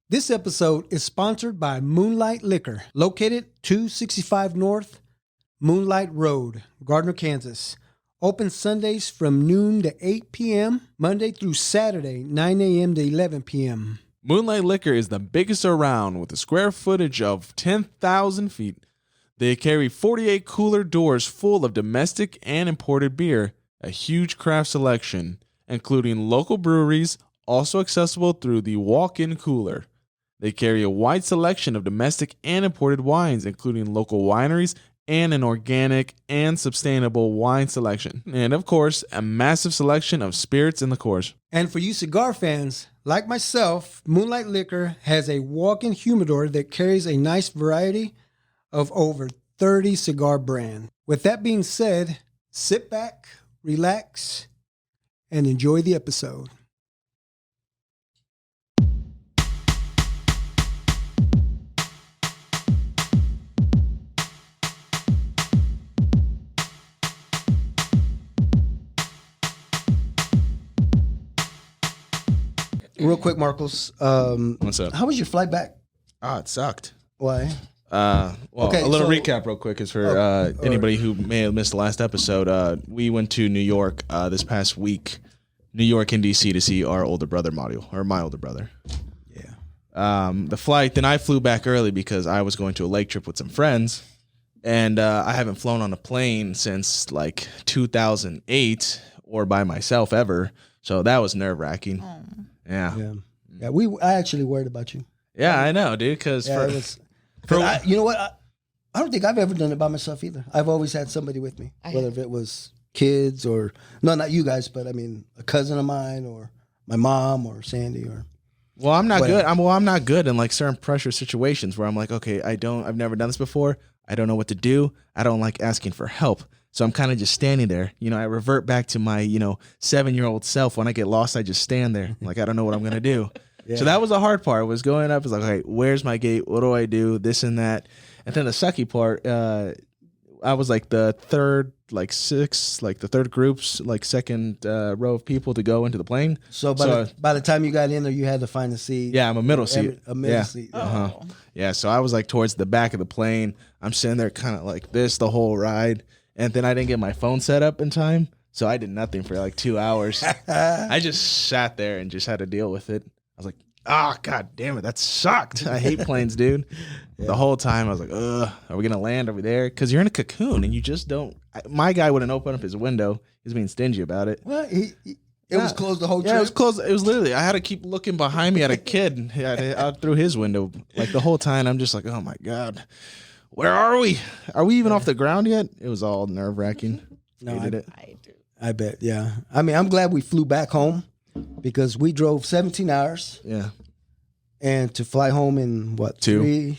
This episode is sponsored by Moonlight Liquor, located 265 North Moonlight Road, Gardner, Kansas. Open Sundays from noon to 8 p.m., Monday through Saturday, 9 a.m. to 11 p.m. Moonlight Liquor is the biggest around with a square footage of 10,000 feet. They carry 48 cooler doors full of domestic and imported beer, a huge craft selection, including local breweries, also accessible through the walk-in cooler. They carry a wide selection of domestic and imported wines, including local wineries and an organic and sustainable wine selection. And of course, a massive selection of spirits and liqueurs. And for you cigar fans, like myself, Moonlight Liquor has a walk-in humidor that carries a nice variety of over 30 cigar brands. With that being said, sit back, relax, and enjoy the episode. Real quick, Marcos. What's up? How was your flight back? It sucked. Why? A little recap real quick is for anybody who may have missed the last episode. We went to New York this past week, New York and DC to see our older brother, my older brother. Yeah. The flight, then I flew back early because I was going to a lake trip with some friends, and I haven't flown on a plane since like 2008 or by myself ever, so that was nerve-wracking. Yeah. I actually worried about you. Yeah, I know, dude. Because you know what? I don't think I've ever done it by myself either. I've always had somebody with me, whether if it was kids or not you guys, but I mean a cousin of mine or my mom or Sandy or. Well, I'm not good. I'm not good in like certain pressure situations where I'm like, okay, I've never done this before. I don't know what to do. I don't like asking for help. So I'm kind of just standing there. You know, I revert back to my, 7-year-old self. When I get lost, I just stand there. Like, I don't know what I'm going to do. Yeah. So that was the hard part, was going up. It's like, okay, where's my gate? What do I do? This and that. And then the sucky part, I was like the third, the third group's, second row of people to go into the plane. So by the time you got in there, you had to find a seat. Yeah, I'm a middle seat. A middle seat. Yeah. Uh-huh. Yeah, so I was like towards the back of the plane. I'm sitting there kind of like this the whole ride. And then I didn't get my phone set up in time, so I did nothing for like 2 hours. I just sat there and just had to deal with it. I was like, God damn it, that sucked. I hate planes, dude. Yeah. The whole time I was like, are we going to land over there? Because you're in a cocoon and you just don't. My guy wouldn't open up his window. He's being stingy about it. Well, it was closed the whole trip? Yeah, it was closed. It was literally, I had to keep looking behind me at a kid out through his window. Like the whole time, I'm just like, oh my God. Where are we? Are we even off the ground yet? It was all nerve-wracking. No, I bet, yeah. I mean, I'm glad we flew back home because we drove 17 hours. Yeah. And to fly home in what? 3.5?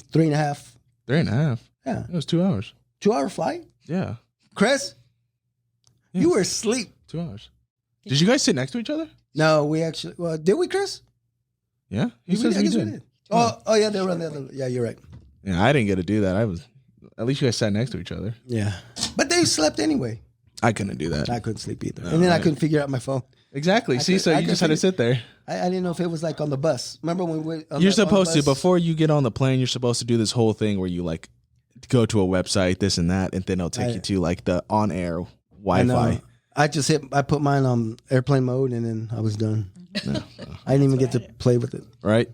3.5? Yeah. It was 2 hours. 2-hour flight? Yeah. Chris? Yeah. You were asleep. 2 hours. Did you guys sit next to each other? No, we actually, did we, Chris? Yeah. I guess we did. Oh, yeah, they were on the other, yeah, you're right. Yeah, I didn't get to do that. At least you guys sat next to each other. Yeah. But they slept anyway. I couldn't do that. I couldn't sleep either. No, and then I couldn't figure out my phone. Exactly. You just had to sit there. I didn't know if it was like on the bus. Remember when we you're supposed to, before you get on the plane, you're supposed to do this whole thing where you like go to a website, this and that, and then it'll take you to like the on-air Wi-Fi. I put mine on airplane mode and then I was done. No. I didn't even get to play with it. Right?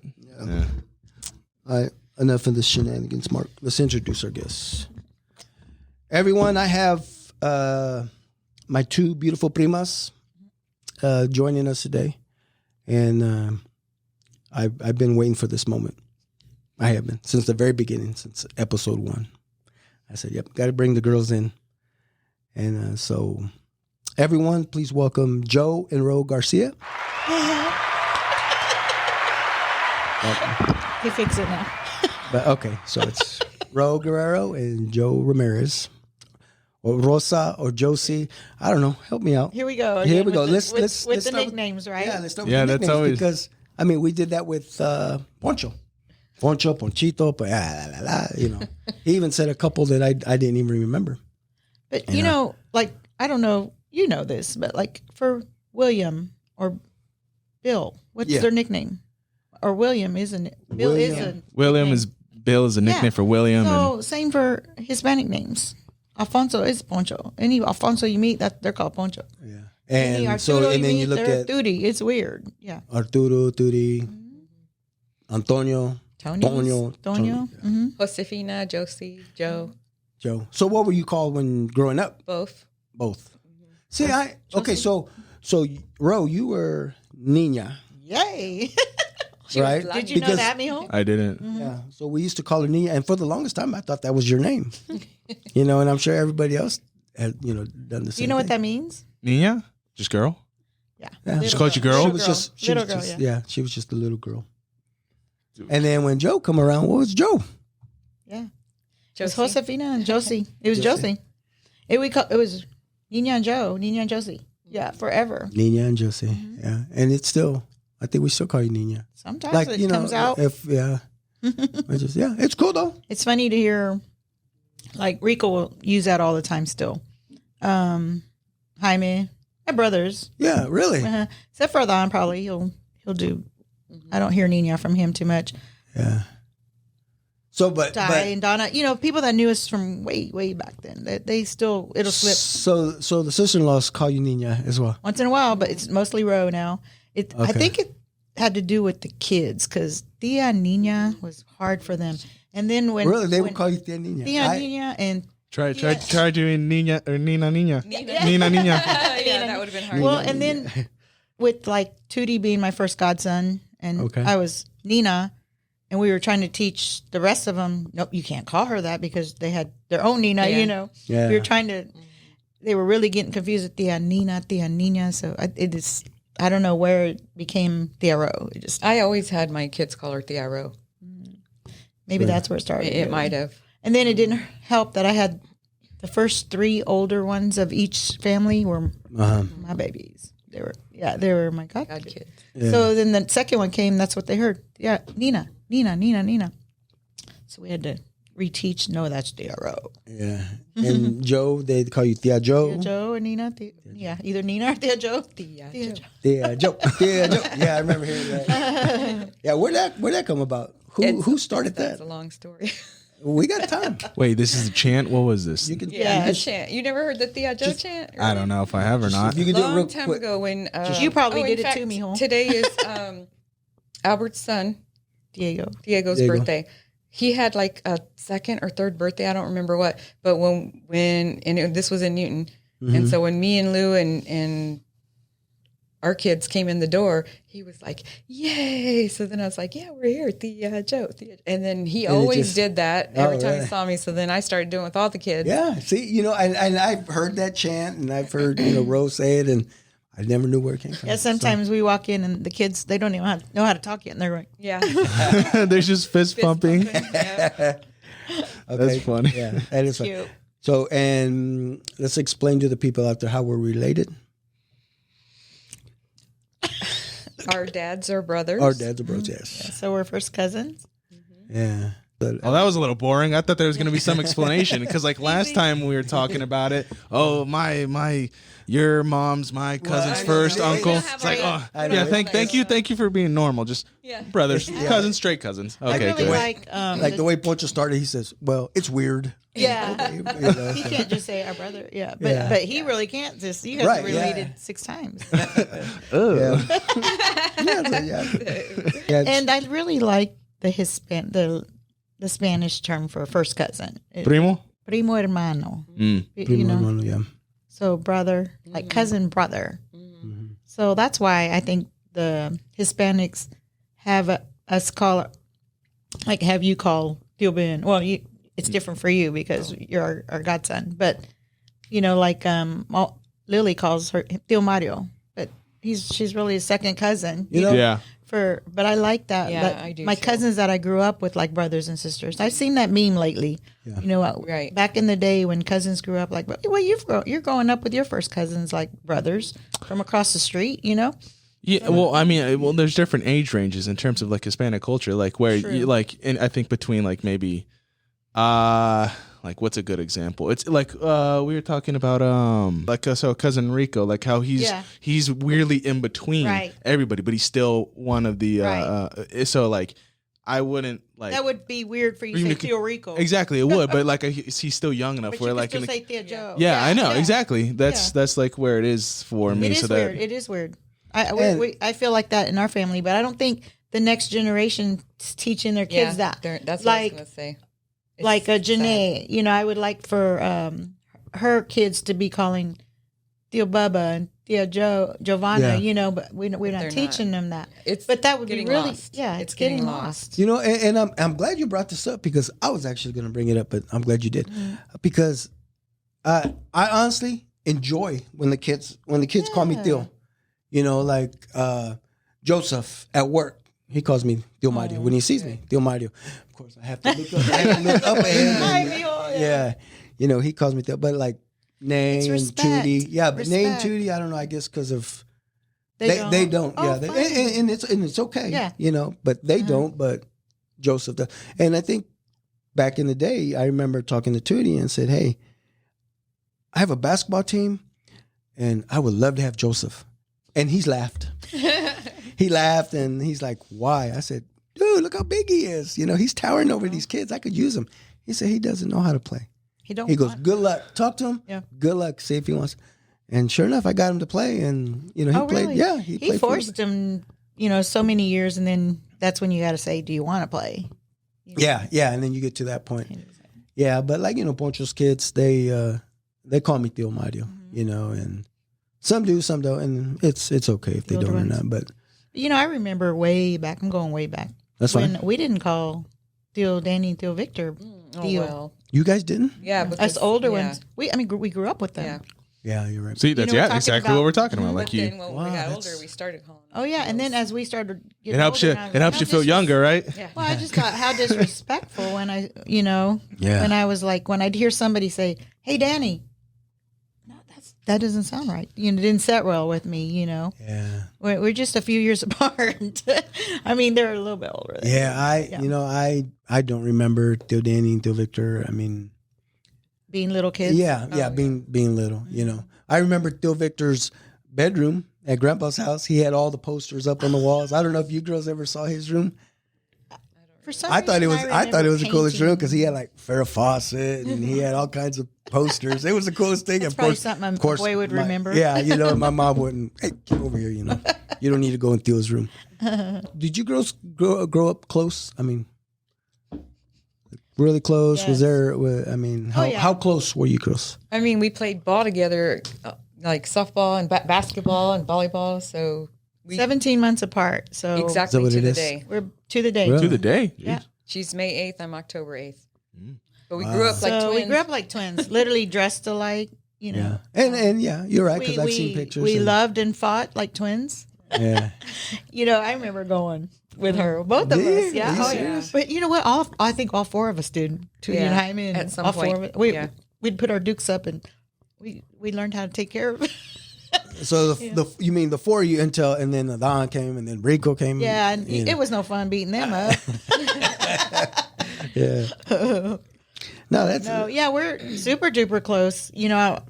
Yeah. Enough of the shenanigans, Mark. Let's introduce our guests. Everyone, I have my two beautiful primas joining us today. And I've been waiting for this moment. I have been since the very beginning, since episode 1. I said, yep, got to bring the girls in. And so everyone, please welcome Joe and Ro Garcia. He fixed it now. But okay, so it's Ro Guerrero and Joe Ramirez. Or Rosa or Josie. I don't know. Help me out. Here we go. Here we go. Let's let's the nicknames, right? Yeah, let's start with the nicknames. That's always... Because, I mean, we did that with Poncho. Poncho, Ponchito, He even said a couple that I didn't even remember. But, you know, like, I don't know, you know this, but like for William or Bill, what's their nickname? Or William, isn't it? Bill is a William is Bill is a nickname for William. So same for Hispanic names. Alfonso is Poncho. Any Alfonso you meet, that they're called Poncho. Yeah. Any And so, Arturo and then meet, you look they're at Turi. It's weird. Yeah. Arturo, Turi, Antonio, Tonio. Mm-hmm. Josefina, Josie, Joe. Joe. So what were you called when growing up? Both. Both. See, okay. So Ro, you were Nina, Yay. right? Did you know that, mijo? I didn't. Yeah. So we used to call her Nina, and for the longest time, I thought that was your name. And I'm sure everybody else had done the same. Do you know what that means? Nina? Just girl? Yeah. Just called you girl? She was just Little girl, yeah. she was just a little girl. And then when Joe come around, what was Joe? Yeah. It was Josefina and Josie. It was Josie. It was Nina and Joe, Nina and Josie. Yeah, forever. Nina and Josie. Yeah. And it's still, I think we still call you Nina. Sometimes it comes out. It's cool though. It's funny to hear, like Rico will use that all the time still. Jaime, my brothers. Yeah, really. Except for Don, probably he'll do. I don't hear Nina from him too much. Yeah. So, but and Donna, people that knew us from way back then, they still it'll slip. So the sister-in-laws call you Nina as well. Once in a while, but it's mostly Ro now. I think it had to do with the kids because Tia Nina was hard for them. And then when they would call you Tia Nina. Tia Nina and Try doing Nina or Nina. Nina. Yeah, that would have been hard. Well, and then with like Tootie being my first godson, and I was Nina, and we were trying to teach the rest of them. Nope, you can't call her that because they had their own Nina. Yeah. Yeah. We were trying to. They were really getting confused with Tia Nina. So it is. I don't know where it became Tia Ro. I always had my kids call her Tia Ro. Maybe that's where it started. It might have. And then it didn't help that I had the first 3 older ones of each family were my babies. They were my god kids. Yeah. So then the second one came. That's what they heard. Yeah, Nina. So we had to reteach. No, that's Tia Ro. Yeah. And Joe, they call you Tia Joe. Tia Joe and Nina. Either Nina or Tia Joe. Tia Joe. Yeah, I remember hearing that. Yeah, where'd that come about? Who started that? That's a long story. We got time. Wait, this is the chant? What was this? A chant. You never heard the Tia Joe chant? Really? I don't know if I have or not. You can do it real Long time quick. ago when... you probably did in it fact, too, mijo. Today is Albert's son, Diego's birthday. He had like a second or third birthday. I don't remember what. But this was in Newton. And so when me and Lou and our kids came in the door, he was like, yay. So then I was like, yeah, we're here, Tia Joe. And then he always did that every time he saw me. So then I started doing it with all the kids. Yeah, see, and I've heard that chant, and I've heard, Rose say it, and I never knew where it came from. Yeah, sometimes we walk in and the kids, they don't even know how to talk yet. And they're like, yeah. There's just fist pumping. Yeah. That's funny. Yeah, that is cute. funny. So, and let's explain to the people out there how we're related. Our dads are brothers. Our dads are brothers, yes. So we're first cousins. Yeah. Oh, that was a little boring. I thought there was going to be some explanation because, like last time we were talking about it. Oh, your mom's my cousin's first uncle. It's like, oh, yeah. Thank you for being normal. Just brothers, cousins, straight cousins. Okay, I really good. like the way Poncho started. He says, "Well, it's weird." Yeah, Okay, he can't just say our brother. Yeah, but he really can't. Just you guys are related 6 times. Yeah. And I really like the Spanish term for first cousin. Primo Hermano. Primo hermano, yeah. So brother, like cousin brother. So that's why I think the Hispanics have us call, like have you call Tio Ben. Well, it's different for you because you're our godson. But, like Lily calls her Tio Mario. But she's really a second cousin. Yeah. But I like that. Yeah, I do my too. cousins that I grew up with, like brothers and sisters. I've seen that meme lately. Yeah. Right. Back in the day when cousins grew up, like, well, you're growing up with your first cousins like brothers from across the street. Yeah, well, I mean, there's different age ranges in terms of like Hispanic culture, like where you and I think between like maybe, like what's a good example? It's like we were talking about so cousin Rico, like how he's weirdly in between everybody, but he's still one of the so like I wouldn't like. That would be weird for you to Even say if- Tio Rico. Exactly, it would, but like he's still young enough But where you like can in still the- say Tia Joe. yeah, I know exactly. That's Yeah. like where it is for me. It is so weird. that It is weird. I feel like that in our family, but I don't think the next generation is teaching their kids that. That's like, what I was going to say. Like a Janae, you know, I would like for her kids to be calling Tio Bubba and Tia Giovanna, you know, but we're not teaching them that. But that would be getting really, lost. yeah, it's getting lost. You know, and I'm glad you brought this up because I was actually going to bring it up, but I'm glad you did because I honestly enjoy when the kids call me Tio. You know, like Joseph at work, he calls me Tio Mario when he sees me, Tio Mario. Of course, I have to look up at him. Yeah, you know, he calls me Tio, but like Nay and Tootie, but Nay and Tootie, I don't know. I guess because of they don't, and it's okay, you know, but they don't. But Joseph does, and I think back in the day, I remember talking to Tootie and said, "Hey, I have a basketball team, and I would love to have Joseph." And he's laughed. He laughed, and he's like, "Why?" I said, "Dude, look how big he is. You know, he's towering over these kids. I could use him." He said he doesn't know how to play. He goes, "Good luck. Talk to him. Yeah. Good luck. See if he wants." And sure enough, I got him to play, and you know, he played. Really? Yeah, he played forced him. You know, so many years, and then that's when you got to say, "Do you want to play?" You know? Yeah, and then you get to that point. Yeah, but like you know, Poncho's kids, they call me Tio Mario. You know, and some do, some don't, and it's okay if they don't or not. But you know, I remember way back. I'm going way back. That's when fine. we didn't call Tio Danny and Tio Victor. Well. You guys didn't? Yeah, because, us older ones. We grew up with them. Yeah, you're right. See, that's You know, we're exactly talking what we're talking about. But Like you, then when we got older, we started calling them. Oh yeah, and then as we started, it helps you. It helps you feel younger, right? Yeah. Well, I just thought how disrespectful when I, you know, Yeah. when I was like, when I'd hear somebody say, "Hey, Danny," no, that doesn't sound right. You know, it didn't set well with me. You know, Yeah. we're just a few years apart. I mean, they're a little bit older. Than Yeah, me. you know, I don't remember Tio Danny and Tio Victor. I mean, being little kids. being little. You know, I remember Tio Victor's bedroom at Grandpa's house. He had all the posters up on the walls. I don't know if you girls ever saw his room. For some I thought it reason, was the coolest painting. room because he had like Farrah Fawcett and he had all kinds of posters. It was the coolest thing. That's probably something a boy would remember. Yeah, you know, my mom wouldn't. Hey, get over here. You know, you don't need to go in Theo's room. Did you girls grow up close? I mean, really close? Yes. Was there? I mean, how close were you girls? I mean, we played ball together, like softball and basketball and volleyball. So 17 months apart. So exactly what to it the is? day. we're to the day. Really? To the day. Yeah. She's May 8th. I'm October 8th. But we grew up like So twins. we grew up like twins, literally dressed alike. You know, And yeah, you're right because I've seen pictures. We and- loved and fought like twins. Yeah. You know, I remember going with her, both of Yeah, us. Yeah, are you oh, serious? But you know what? I think all four of us did. Tootie and Jaime, and at some all point. four of us. Yeah. We'd put our dukes up, and we learned how to take care of it. So you mean the four of you and then Don came and then Rico came. Yeah, and you know. it was no fun beating them up. Yeah. No, that's No, yeah, we're super duper close. You know,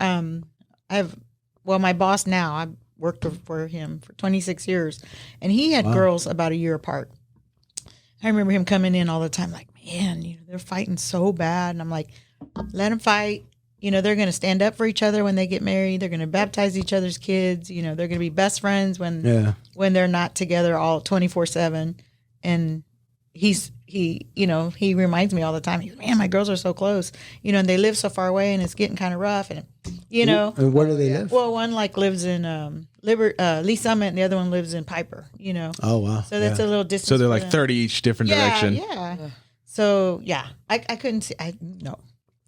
my boss now, I worked for him for 26 years, and he had girls about a year apart. I remember him coming in all the time, like, man, you know, they're fighting so bad, and I'm like, let them fight. You know, they're going to stand up for each other when they get married. They're going to baptize each other's kids. You know, they're going to be best friends when they're not together all 24/7. And he reminds me all the time. He's, man, my girls are so close. You know, and they live so far away, and it's getting kind of rough. And you know, And where do they live? well, one like lives in Lee Summit, and the other one lives in Piper. You know, Oh wow. so that's a little distance. So they're for like them. 30 each different direction. Yeah. So yeah, I couldn't see. No.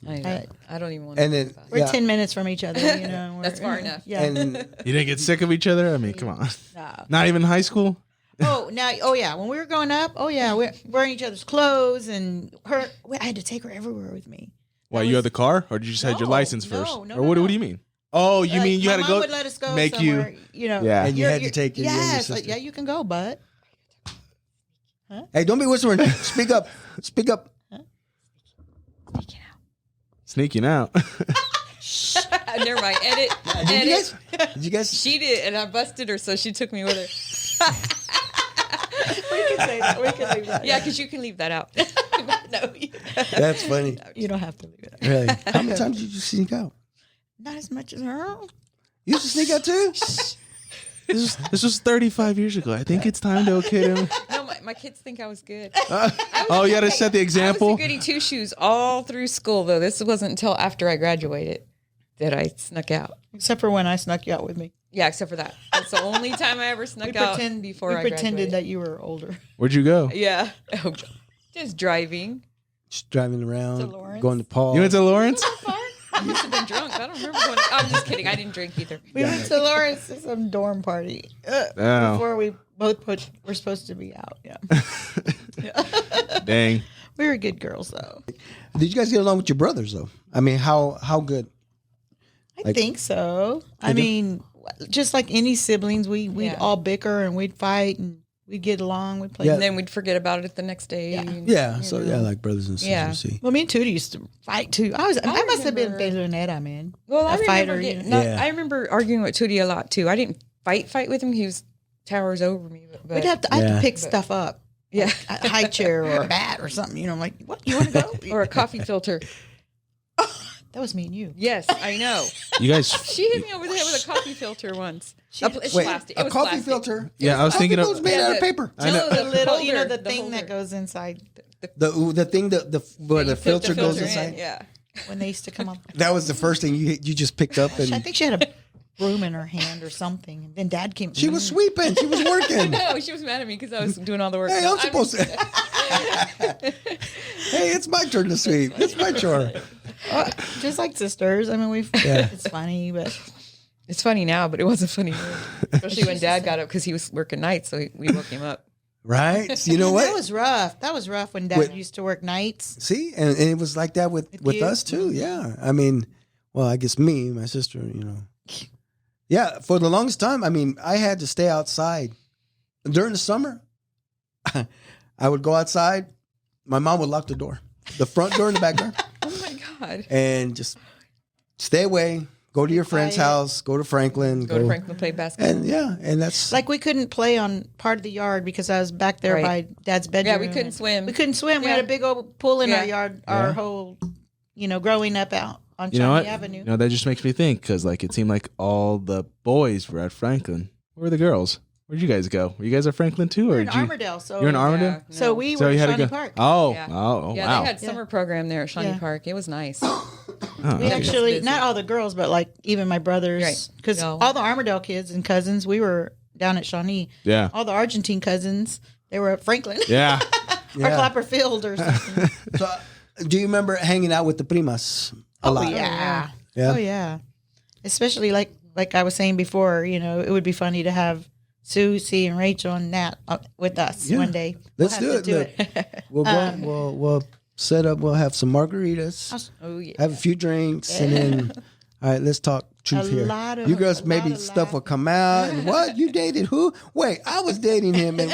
I don't even want And to. then We're 10 minutes from each other, you know. and we're- That's far enough. Yeah. and You didn't get sick of each other? I mean, come on. No. Not even high school? Yeah. When we were growing up, we're wearing each other's clothes, and I had to take her everywhere with me. Why, you had the car? Or did you just have your No, license no, first? no, or what no. do you mean? Oh, you mean you my had to mom go would let us go make somewhere, you. Yeah. And you had to take your younger yes, sister. yeah, you can go, but hey, don't be whispering. Speak up. Speak up. Sneaking out. Never mind. Edit. Did you guys? She did, and I busted her, so she took me with her. say that. We can leave that. Yeah, because you can leave that out. No, That's funny. you don't have to leave it. Really? How many times did you sneak out? Not as much as her. You used to sneak out too? This was 35 years ago. I think it's time to kid him. No, my kids think I was good. Oh, you got to set the I was example. a goody two shoes all through school, though. This wasn't until after I graduated that I snuck out. Except for when I snuck you out with me. Yeah, except for that. That's the only time I ever snuck out before I pretended graduated. that you were older. Where'd you go? Yeah. Oh, just driving. Just driving around, To Lawrence? going to Paul. You went to Lawrence? I must have been drunk. I don't remember going. I'm just kidding. I didn't drink either. We went to Lawrence to some dorm party Oh. before we both were supposed to be out. Yeah. Dang. We were good girls, though. Did you guys get along with your brothers though? I mean, how good? I think so. I mean, just like any siblings, we'd all bicker and we'd fight and we'd get along. We'd play. Yeah. And then we'd forget about it the next day. Yeah. and- Yeah. So yeah, like brothers and sisters. Yeah. See. Well, me and Tootie used to fight too. I must have been remember- Pelonera, man. Well, I A remember fighter, getting, you know. Yeah. I remember arguing with Tootie a lot too. I didn't fight with him. He was towers over me. But We'd have to. I had Yeah. to pick stuff up, yeah, a high chair or a bat or something. You know, like what you want to go? or a coffee filter. That was me and you. Yes, I know. You guys. She hit me over the head with a coffee filter once. It's Wait, plastic. It a was coffee plastic. filter? Yeah, I was Coffee thinking filter's of. made out of the- paper. I know. The little, you know, holder, the thing holder. that goes inside The thing where the You put filter goes in, inside. Yeah. when they used to come up. That was the first thing you just picked up, I and think she had a broom in her hand or something. And then Dad came. she was sweeping. She was working. No, she was mad at me because I was doing all the work. Hey, No, I'm supposed to. Hey, it's my turn to sweep. It's my chore. Just like sisters. I mean, Yeah. it's funny, but It's funny now, but it wasn't funny then. Especially when Dad got up because he was working nights, so we woke him up. Right? So you know that what? was rough. That was rough when Dad Wait. used to work nights. See, and it was like that with you? us too. Yeah. I mean, well, I guess me, my sister, you know. Yeah, for the longest time, I mean, I had to stay outside. During the summer, I would go outside. My mom would lock the door, the front door and the back door, Oh my God. and just stay away. Go to your friend's Quiet. house. Go to Franklin. Go to Franklin play basketball. And yeah, and that's Like we couldn't play on part of the yard because I was back there Right. by Dad's bedroom. Yeah, we couldn't swim. We couldn't swim. We Yeah. had a big old pool in Yeah. our yard. Yeah. Our whole, growing up out on You know Shawnee what? Avenue. You know, that just makes me think because, like, it seemed like all the boys were at Franklin. Where were the girls? Where'd you guys go? Were you guys at Franklin too, or We're in did you? Armourdale, so You're in Armourdale. Yeah, So no. we So were you at had to Shawnee go. Park. Oh, Yeah. oh, Yeah, wow. they had summer program there at Shawnee Yeah. Park. It was nice. Oh, We okay. actually, busy. not all the girls, but like even my brothers, Right. because No. all the Armourdale kids and cousins, we were down at Shawnee. Yeah, All the Argentine cousins, they were at Franklin yeah. or Yeah. Clapper Field or something. So, do you remember hanging out with the Primas a lot? Yeah. Yeah. Oh yeah. Especially like I was saying before, it would be funny to have Susie and Rachel and Nat with us Yeah. one day. Let's We'll do have it. to Look, we'll go. We'll set up. We'll have some margaritas. Oh yeah. Have a few drinks, and then all right. Let's talk truth A here. lot of- You girls, a maybe lot of stuff will come out. And what you dated? Who? Wait, I was dating him. And,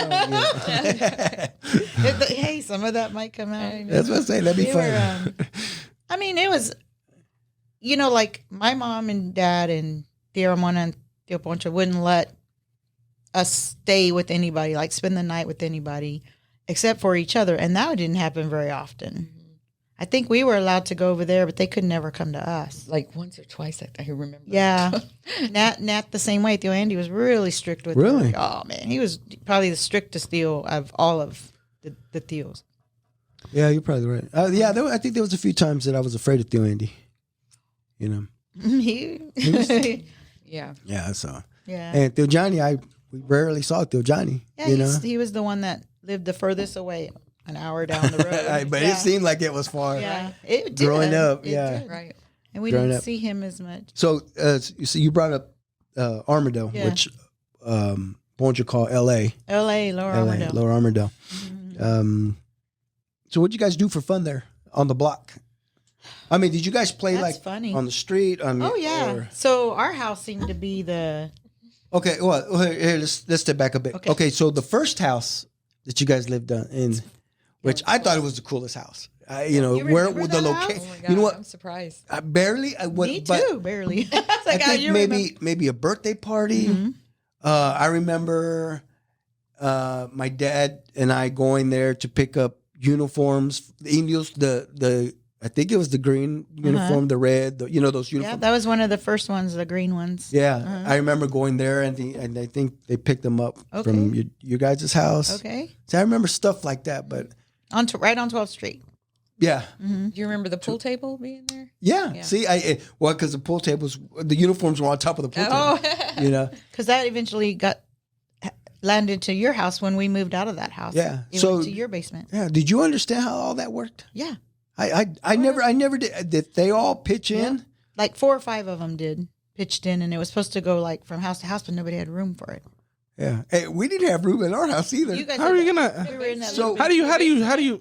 Hey, some of that might come out. That's what I say. That'd be They fun. were, I mean, it was, like my mom and dad and Tia Ramona and Tio Poncho wouldn't let us stay with anybody, like spend the night with anybody, except for each other. And that didn't happen very often. I think we were allowed to go over there, but they could never come to us. Like once or twice, I remember. Yeah. Nat the same way. Theo Andy was really strict with Really? her. Oh, man. He was probably the strictest Theo of all of the Theos. Yeah, you're probably right. Yeah, I think there was a few times that I was afraid of Theo Andy. You know. Yeah. Yeah, so. Yeah. And Theo Johnny, we rarely saw Theo Johnny. Yeah, you know. he was the one that lived the furthest away, an hour down the road. But yeah. it seemed like it was far. Yeah, it did. Growing up, It yeah. did. Right. And we Growing didn't up. see him as much. So, you brought up Armourdale, Yeah. which won't you call L.A. L.A., Lower L.A. Armourdale. Lower Armourdale. So what'd you guys do for fun there on the block? I mean, did you guys play That's like funny. on the street? I mean, Oh yeah. or- So our house seemed to be the Okay, well, here, let's step back a bit. Okay. Okay, so the first house that you guys lived in, which I thought it was the coolest house. You Where remember the that house? location? Oh my God, You know what? I'm surprised. I barely. me too, barely. It's I like, think you maybe a birthday party. remember. I remember my dad and I going there to pick up uniforms, the Indios, the I think it was the green uniform, the red, those uniforms. Yeah, that was one of the first ones, the green ones. Yeah, I remember going there, and I think they picked them up from your guys' house. Okay. So I remember stuff like that, but right on 12th Street. yeah. Do you remember the pool table being there? Yeah. See, because the pool tables, the uniforms were on top of the pool table. Because that eventually landed to your house when we moved out of that house. Yeah. It went to your basement. Yeah. Did you understand how all that worked? Yeah. I never did. Did they all pitch in? Like 4 or 5 of them pitched in, and it was supposed to go like from house to house, but nobody had room for it. Yeah. Hey, we didn't have room in our house either. You guys How are you gonna?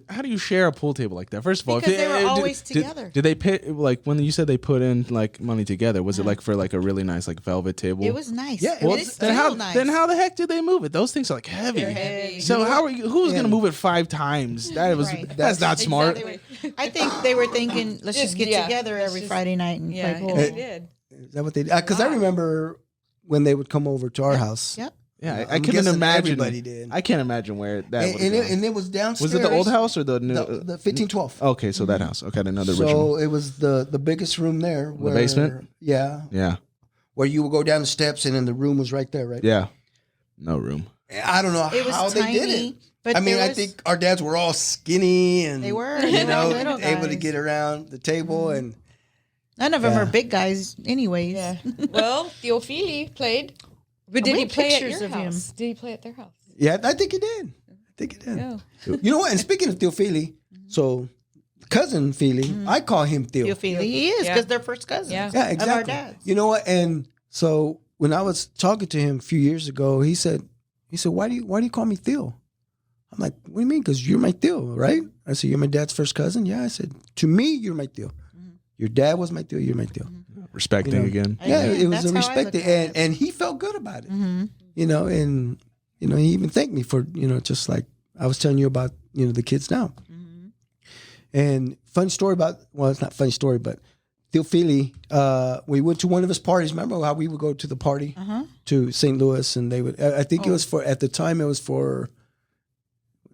How do you share a pool table like that? First of all, because they were always together. Did they put like when you said they put in like money together? Was it like for like a really nice like velvet table? It was nice. Yeah, Well, it's then still nice. Then how the heck did they move it? Those things are like heavy. They're heavy. So how are you? Who's gonna move it 5 times? That's not smart. I think they were thinking, let's just get together every Friday night and play pool. They did. Is that what they did? Because I remember when they would come over to our house. Yep. Yeah, I I'm couldn't guessing imagine. everybody did. I can't imagine where that would And it was downstairs. Was it the old house or the new? The 1512. Okay, so that house. Okay, I didn't know the So original. it was the biggest room there. The basement? Yeah. Yeah, Where you would go down the steps and then the room was right there, right? yeah. No room. I don't know It was how tiny, they did it. but I mean, there I was- think our dads were all skinny and They were. you They were know, little able to guys. get around the table and None of them Yeah. are big guys, anyways. Yeah. Well, Theophili played. But did We he have play at pictures your of him. house? Did he play at their house? yeah, I think he did. Yeah. You know what? And speaking of Theophili, so cousin Philly, I call him Theo. Theophili, he is Yeah. because they're first cousins. Yeah. Yeah, Of exactly. our dads. You know what? And so when I was talking to him a few years ago, he said, why do you call me Theo? I'm like, what do you mean? Because you're my Theo, right? I said, you're my dad's first cousin. Yeah, I said, to me, you're my Theo. Your dad was my Theo. You're my Theo. Respecting You know, again. Yeah, Yeah, it was that's a how I respect look thing. at it. And he felt good about it. Mm-hmm. You know, and he even thanked me for, just like I was telling you about, the kids now. Mm-hmm. And funny story it's not funny story, but Theophili, we went to one of his parties. Remember how we would go to the party to St. Louis, and they would, I think it was at the time it was for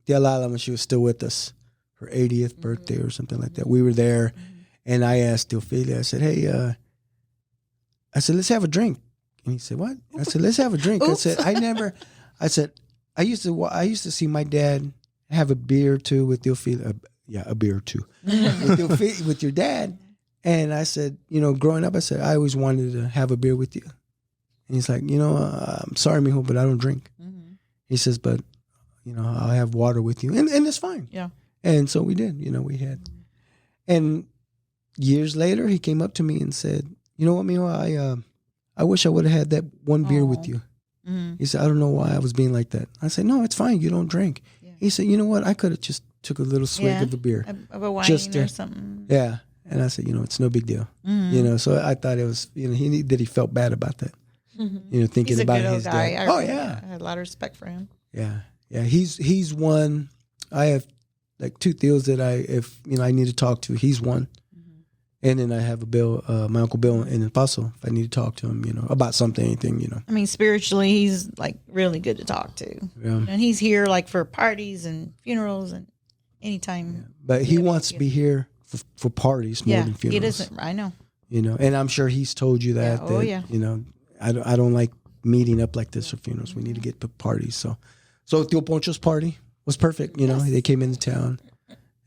Tia Lala when she was still with us, her 80th birthday or something like that. We were there, and I asked Theophili, I said, hey, let's have a drink. And he said, what? I said, let's have a drink. I said, I used to see my dad have a beer or two with Theophili. A beer or two with your dad. And I said, growing up, I said, I always wanted to have a beer with you. And he's like, I'm sorry, mijo, but I don't drink. Mm-hmm. He says, but, I'll have water with you. And it's fine. Yeah. And so we did, we had. And years later, he came up to me and said, you know what, mijo, I wish I would have had that one beer with you. Mm-hmm. He said, I don't know why I was being like that. I said, no, it's fine. You don't drink. Yeah. He said, you know what? I could have just took a little swig of the beer. Of a wine Just or something. Yeah. And I said, it's no big deal. So I thought it was, he felt bad about that. Thinking He's a about good old his guy. dad. I had a lot of respect for him. Yeah. Yeah. He's one. I have like 2 Theos that if I need to talk to, he's one. And then I have a Bill, my Uncle Bill in El Paso, if I need to talk to him, about something, anything, I mean, spiritually, he's like really good to talk to. Yeah. And he's here like for parties and funerals and anytime. Yeah. But he wants to be here for parties more than funerals. He doesn't. I know. And I'm sure he's told you that. Yeah. Oh, yeah. I don't like meeting up like this for funerals. We need to get to parties. So Tio Poncho's party was perfect. They came into town.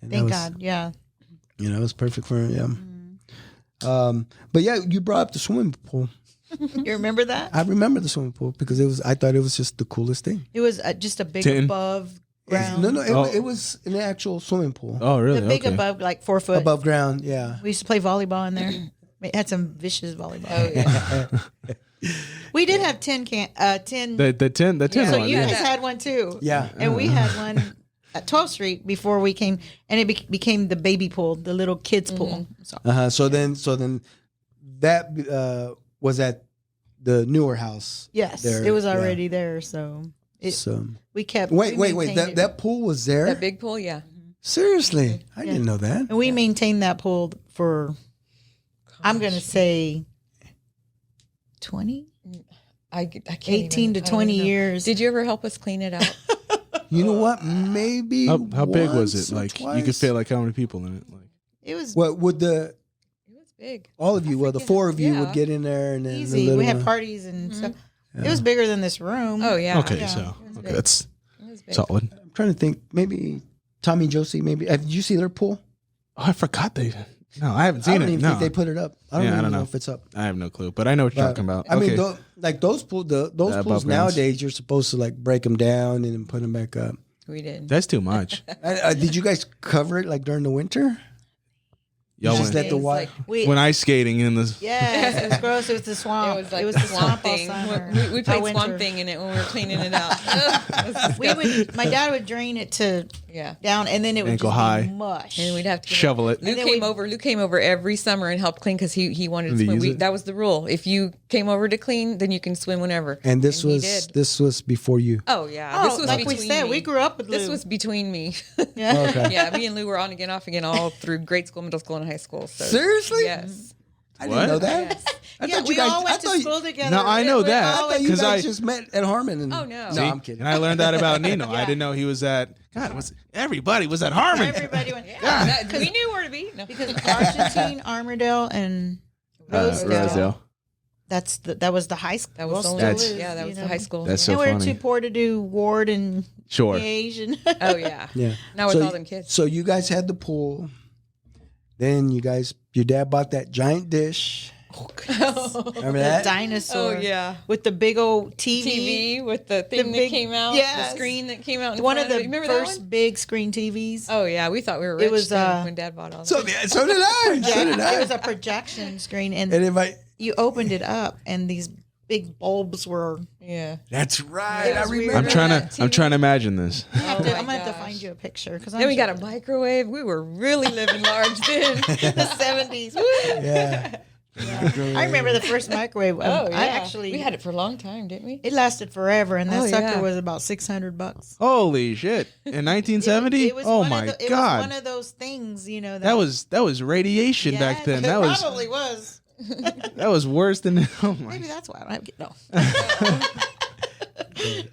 And Thank God. Yeah. It was perfect for him. Yeah. But yeah, you brought up the swimming pool. You remember that? I remember the swimming pool because I thought it was just the coolest thing. It was just a big above ground. No, it was an actual swimming pool. Oh, really? The big above, like 4 foot. Above ground, yeah. We used to play volleyball in there. We had some vicious volleyball. Oh, yeah. We did have 10 The 10 So one. you Yeah. guys had one too. Yeah. And we had one at 12th Street before we came, and it became the baby pool, the little kids pool. So. So then that was at the newer house. Yes, there. it was already there. So we kept. Wait. maintained it. That pool was there? That big pool, yeah. Seriously? I didn't know that. And we maintained that pool for, I'm going to say, 20? I can't 18 even, to I don't 20 even know. years. Did you ever help us clean it out? You know what? Maybe How big was once it? or Like you twice. could fit like how many people in it? Like It was What would the It was big. all of you? Well, the four of you Yeah. would get in there, and then the easy. little We had one. parties and stuff. It was bigger than this room. Oh yeah. okay, Yeah. so It was okay, big. that's It was big. solid. I'm trying to think. Maybe Tommy Josie. Maybe did you see their pool? Oh, I forgot they. No, I haven't I seen don't it. even No, think they put it up. I don't Yeah, I even don't know know. if it's up. I have no clue, but I know what you're But, talking about. I mean, Okay. like those pools above pools grounds. nowadays, you're supposed to like break them down and then put them back up. We did. That's too much. Did you guys cover it like during the winter? Y'all just went let the water. We, when ice skating in the. yes, it was gross. It was the swamp. It was like the the swamp all thing. summer. We All played winter. swamp thing in it when we were cleaning it out. It was We would. My dad would drain it to yeah. down, and then it would Ankle just high. be mush. And we'd have to Shovel it. Luke then came we- over. Luke came over every summer and helped clean because he wanted to To swim. use it? That was the rule. If you came over to clean, then you can swim whenever. And this he was did. before you. Oh yeah. Oh, This was like we between said, me. we grew up with This Lou. was between me. Yeah. Okay. Yeah, me and Lou were on again, off again, all through grade school, middle school, and high school. So Seriously? yes. I What? didn't know that. Yes. I Yeah, thought we you guys. all I went to thought you- school together. No, I know We that. I always- thought you 'Cause guys I- just met at Harmon. And, Oh, no. No, See? I'm kidding. And I learned that about Nino. I Yeah. didn't know he was at. God, was everybody was at Harmon? Everybody went. We knew where to be. No. Because Argentine, Armourdale, and Rosedale. Rosedale. That was the high school. That was the only. That's- That was the high school. That's And so we were funny. too poor to do Ward and Sure. Gage and Oh yeah. Yeah. Now with So- all them kids. So you guys had the pool. Then your dad bought that giant dish. Remember that? dinosaur. Oh yeah. with the big old TV. TV with the thing big- that came out, yes. the screen that came out. In One of front the it. Remember that first one? big screen TVs. Oh yeah, we thought we were rich It was, then when Dad bought all. So, that. so did I. So did It I. was a projection screen, and And if I, you opened it up, and these big bulbs were. Yeah. that's right. It I was weird. remember. I'm trying that to. I'm TV? trying to imagine this. I'm gonna my have to gosh. find you a picture because Then we got a microwave. We were really living large then. the 70s. Yeah. I remember the first microwave. Oh yeah. I actually we had it for a long time, didn't we? It lasted forever, and that Oh, sucker yeah. was about $600. Holy shit! In 1970? It was Oh one of my the- It was god! one of those things, you know. That was radiation back Yes, then. it That was probably was. that was worse than. Oh my. Maybe that's why I don't have no.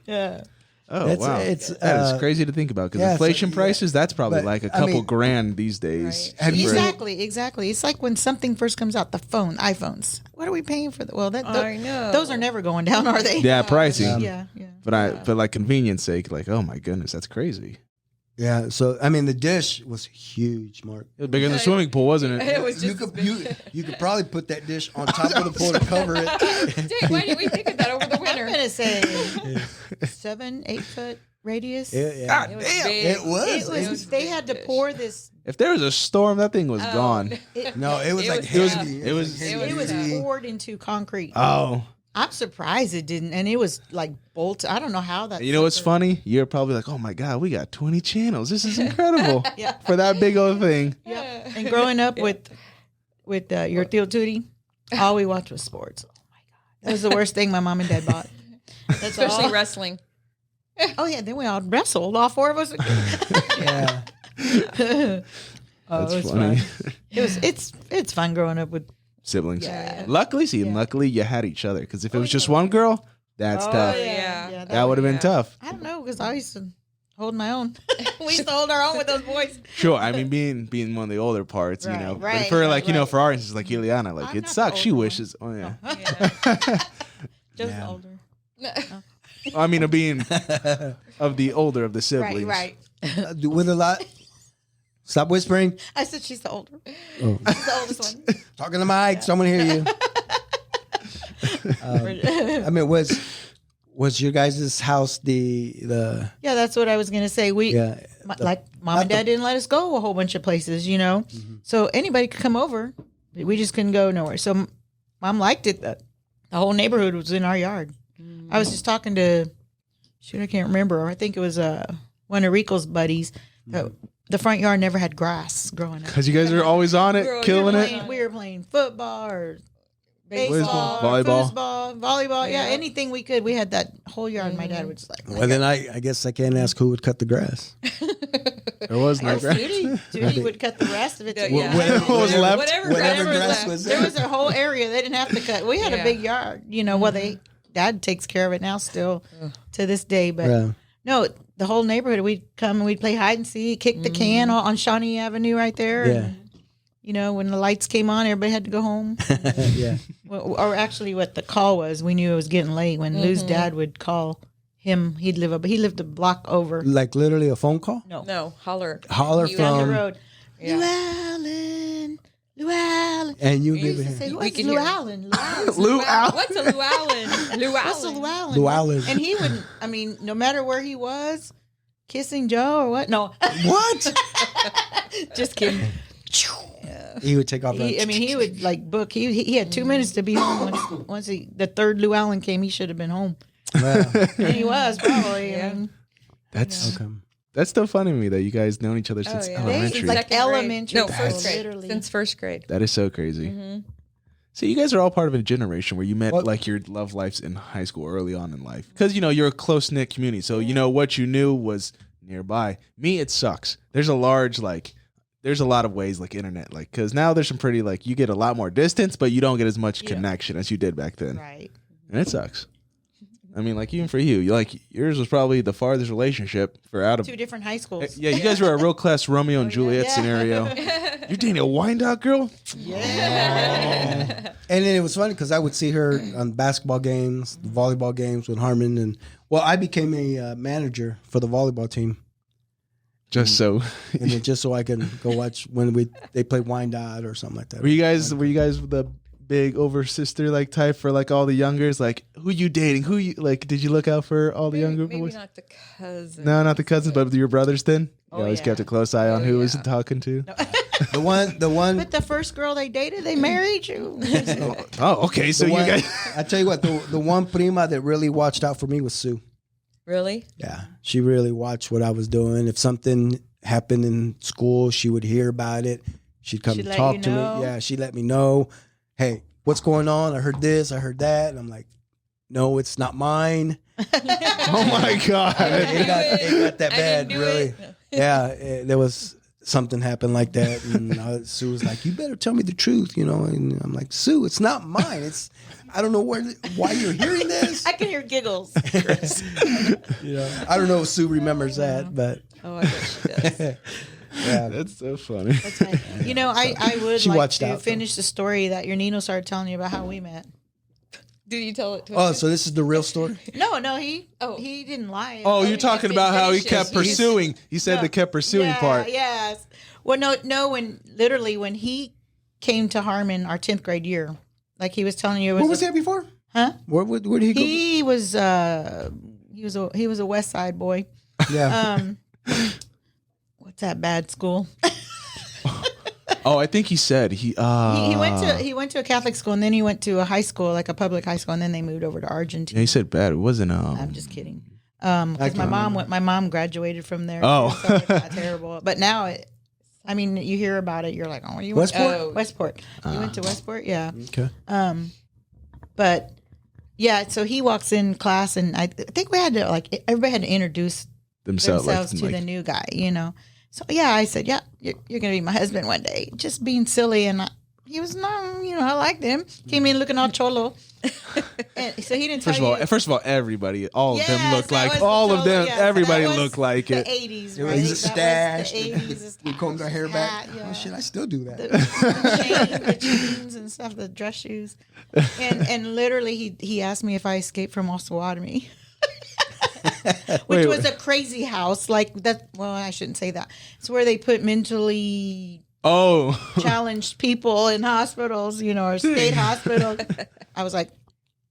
Yeah. Oh That's- wow, it's, that is crazy to think about because yeah, so- inflation yeah. prices. That's probably But, like a I couple mean- grand these days. Have you seen- Exactly. It's like when something first comes out, the iPhones. What are we paying for? Well, I know. those are never going down, are they? Yeah, pricey. Yeah. But like convenience sake, like oh my goodness, that's crazy. Yeah. So I mean, the dish was huge, Mark. It was bigger than the swimming pool, wasn't it? It was You just could you could probably put that dish on top of the pool to cover it. Dang, why didn't we think of that over the I'm winter? gonna say 7-8 foot radius. Yeah. God It was damn! big. It was. It was. They had to pour this. If there was a storm, that thing was gone. No, it was It like was- heavy. it was- like it It was heavy. poured into concrete. Oh, I'm surprised it didn't, and it was like bolted. I don't know how that. you know what's sucker- funny? You're probably like, oh my god, we got 20 channels. This is incredible Yeah. for that big old thing. Yep. And growing up with your Tio Tootie, all we watched was sports. Oh my god, that was the worst thing my mom and dad bought. That's Especially all. wrestling. Oh yeah, then we all wrestled, all four of us. Yeah. Oh, That's it was funny. fun. It's fun growing up with. Siblings. Yeah. Luckily you had each other because if it was just one girl, that's tough. Oh, Yeah. That would have been Yeah. tough. I don't know because I used to hold my own. We used to hold our own with those boys. Sure, I mean being one of the older parts, you Right, know. But right, for like right, you know, right. for our instance, like Ileana, like I'm it not the sucks. She older wishes. Oh yeah. Just Yeah. older. I mean, of being of the older of the siblings. Right. With a lot. Stop whispering. I said she's the older. Oh. She's the oldest one. Talking to Mike. Someone hear you. I mean, was your guys' house the Yeah, that's what I was gonna say. yeah Like mom and dad didn't let us go a whole bunch of places, you know. So anybody could come over. We just couldn't go nowhere. So mom liked it that the whole neighborhood was in our yard. I was just talking to, I can't remember. I think it was one of Rico's buddies. The front yard never had grass growing up. Because you guys are always on it, Girl, killing you're it. We were playing football or baseball, Baseball, or volleyball. foosball, volleyball. Yeah, Yeah. anything we could. We had that whole yard. My dad would just like. well, then I guess I can't ask who would cut the grass. There was no Or grass. Judy would cut the rest of it. too. Yeah. What was left? Whatever Whatever grass grass left. was There was a whole area they didn't have to cut. We had a Yeah. big yard, you know. Well, dad takes care of it now still to this day, but Yeah. No, the whole neighborhood. We'd come and we'd play hide and seek, kick the can on Shawnee Avenue right there. Yeah. And, you know, when the lights came on, everybody had to go home. Yeah. Or actually, what the call was, we knew it was getting late. When Lou's dad would call him, he lived a block over. Like literally a phone call? No, holler. Holler He was Down from. the road. Yeah. Lou Allen. And you We give used to it say, here. who We is could Lou hear. Allen? Lou Allen. What's a Lou Allen? Lou What's a Allen. Lou Allen? Lou Allen. And he would, I mean, no matter where he was, kissing Joe or what? No, What? just kidding. He would take off. He would like book. He had 2 minutes to be home. Once the third Lou Allen came, he should have been home. Wow. And he was probably. Yeah. I mean, That's Okay. that's still funny to me that you guys known each other since yeah. elementary. Like Second grade. elementary No, school, first grade. literally. Since first grade. That is so crazy. So you guys are all part of a generation where you met What? like your love lives in high school early on in life. Because, you know, you're a close-knit community. So, you know, what you knew was nearby. Me, it sucks. There's a lot of ways like internet, like, because now there's some pretty, like, you get a lot more distance, but you don't get as much connection as you did back then. Right. And it sucks. I mean, like, even for you, yours was probably the farthest relationship for out of. 2 different high schools. Yeah, you guys were a real class Romeo and Juliet Yeah. scenario. You're dating a Wyandotte girl? Yeah. And then it was funny because I would see her on basketball games, the volleyball games with Harmon, and I became a manager for the volleyball team, Just so. and then just so I can go watch when they played Wyandotte or something like that. Were you guys the big over sister like type for like all the youngers? Like, who you dating? Who you like? Did you look out for all the younger Maybe boys? not the cousin. No, not the cousins, but your brothers. Then you always yeah. kept a close eye on who was yeah. talking to. the one. But the first girl they dated, they married you. Oh, okay. So the you one- guys. I tell you what, the one prima that really watched out for me was Sue. Really? Yeah, she really watched what I was doing. If something happened in school, she would hear about it. She'd come She'd and let talk you to know? me. Yeah, she'd let me know. Hey, what's going on? I heard this. I heard that. And I'm like, no, it's not mine. Oh my god. It got that I bad, didn't do really. it. Yeah, there was something happened like that, and Sue was like, "You better tell me the truth," And I'm like, "Sue, it's not mine. I don't know why you're hearing this." I can hear giggles. I don't know if Sue remembers that, but Oh, I bet she does. yeah, That's so funny. You know, I would She like watched to out, though. finish the story that your Nino started telling you about how we met. Did you tell it to Oh, him? so this is the real story? No, he Oh. he didn't lie. Oh, you're talking about how he finishes. kept pursuing. You said the kept pursuing yeah, part. Yes. Well, no. When he came to Harmon our 10th grade year, like he was telling you, it What was that before? Huh? Where did he go? He was a West Side boy. Yeah. What's that bad school? Oh, I think he said he He went to a Catholic school, and then he went to a high school, like a public high school, and then they moved over to Argentina. Yeah, he said bad. It wasn't I'm just kidding. Because my mom graduated from there. Oh. So it's not terrible. But now you hear about it, you're like, oh, you went Westport? Westport. You went to Westport, yeah. Okay. But yeah, so he walks in class, and I think we had to everybody had to introduce themselves to the new guy, So yeah, I said, yeah, you're gonna be my husband one day. Just being silly, and he was not, I liked him. Came in looking all cholo, and so he didn't tell you. First of all, everybody, all of them Yes, looked that like was the all of cholo, them. yes, Everybody that was looked like the it. 80s, It right? was That was stashed. the 80s. We combed our hair back. Hat, yeah. Oh shit, I still do that. The jeans and stuff, the dress shoes, and literally he asked me if I escaped from Osawatomie, which was a crazy house like that. Well, I shouldn't say that. It's where they put mentally challenged people in hospitals, or state hospitals. I was like,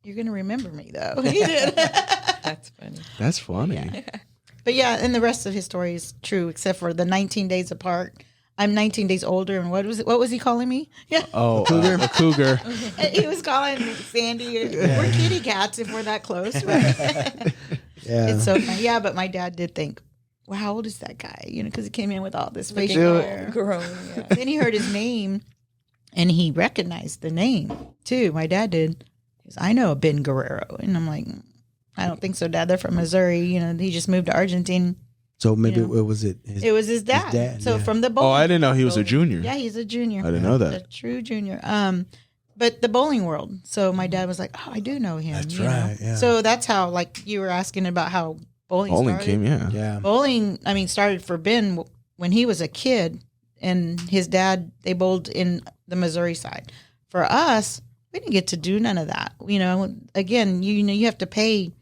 "You're gonna remember me, though." He did. That's funny. That's funny. But yeah, and the rest of his story is true, except for the 19 days apart. I'm 19 days older, and what was he calling me? Yeah. Oh, a cougar. He was calling me Sandy. We're kitty cats if we're that close, right? Yeah. It's so funny. Yeah, but my dad did think, well, how old is that guy? Because he came in with all this facial hair. Grown, yeah. Then he heard his name, and he recognized the name, too. My dad did. He goes, I know a Ben Guerrero. And I'm like, I don't think so, Dad. They're from Missouri. He just moved to Argentina. So maybe it was it. It was his dad. So yeah. from the bowling. Oh, I didn't know he was a junior. Yeah, he's a junior. I didn't know that. A true junior. But the bowling world. So my dad was like, oh, I do know him. That's you know? right, yeah. So that's how, like, you were asking about how bowling Bowling started. came, yeah. Yeah. Bowling, I mean, started for Ben when he was a kid, and his dad, they bowled in the Missouri side. For us, we didn't get to do none of that. You know, again, you know, you have to pay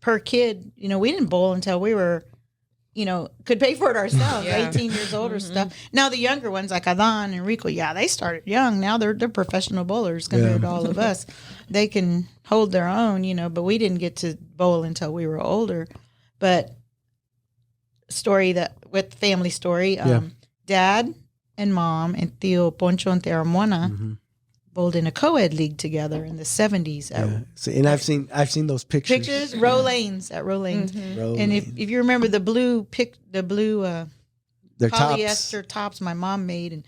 per kid. You know, we didn't bowl until we were, you know, could pay for it ourselves, Yeah. 18 years old or stuff. Now the younger ones like Adan and Rico, yeah, they started young. Now they're professional bowlers compared to all of us. They can hold their own, you know, but we didn't get to bowl until we were older. But family story, Dad and Mom and Tío Poncho and Tía Ramona bowled in a co-ed league together in the 70s. Yeah. So, and I've seen those pictures. Row Lanes at Row Lanes. And if you remember the blue Their polyester tops. tops my mom made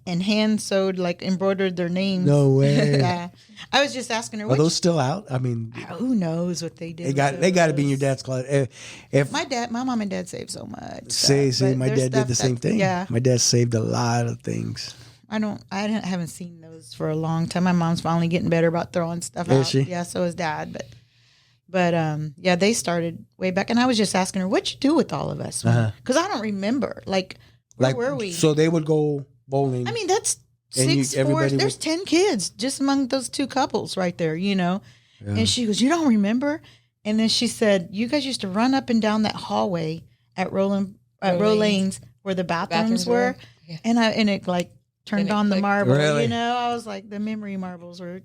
and hand sewed, like embroidered their names. No way. Yeah. I was just asking her, Are those still out? I mean, who knows what they did? they got to be in your dad's closet. If My mom and dad saved so much. say stuff, but my there's dad did stuff the same that- thing. Yeah. My dad saved a lot of things. I haven't seen those for a long time. My mom's finally getting better about throwing stuff Is out. she? Yeah, so is dad. But yeah, they started way back, and I was just asking her, "What'd you do with all of us?" Because I don't remember. Like, where were we? So they would go bowling. I mean, that's And you- 6 4. everybody There's would- 10 kids just among those two couples right there, you know. And she goes, "You don't remember?" And then she said, "You guys used to run up and down that hallway at Row Lanes where the bathrooms were." Yeah. And it like turned And it on the clicked. marble. Really? You know, I was like, the memory marbles were.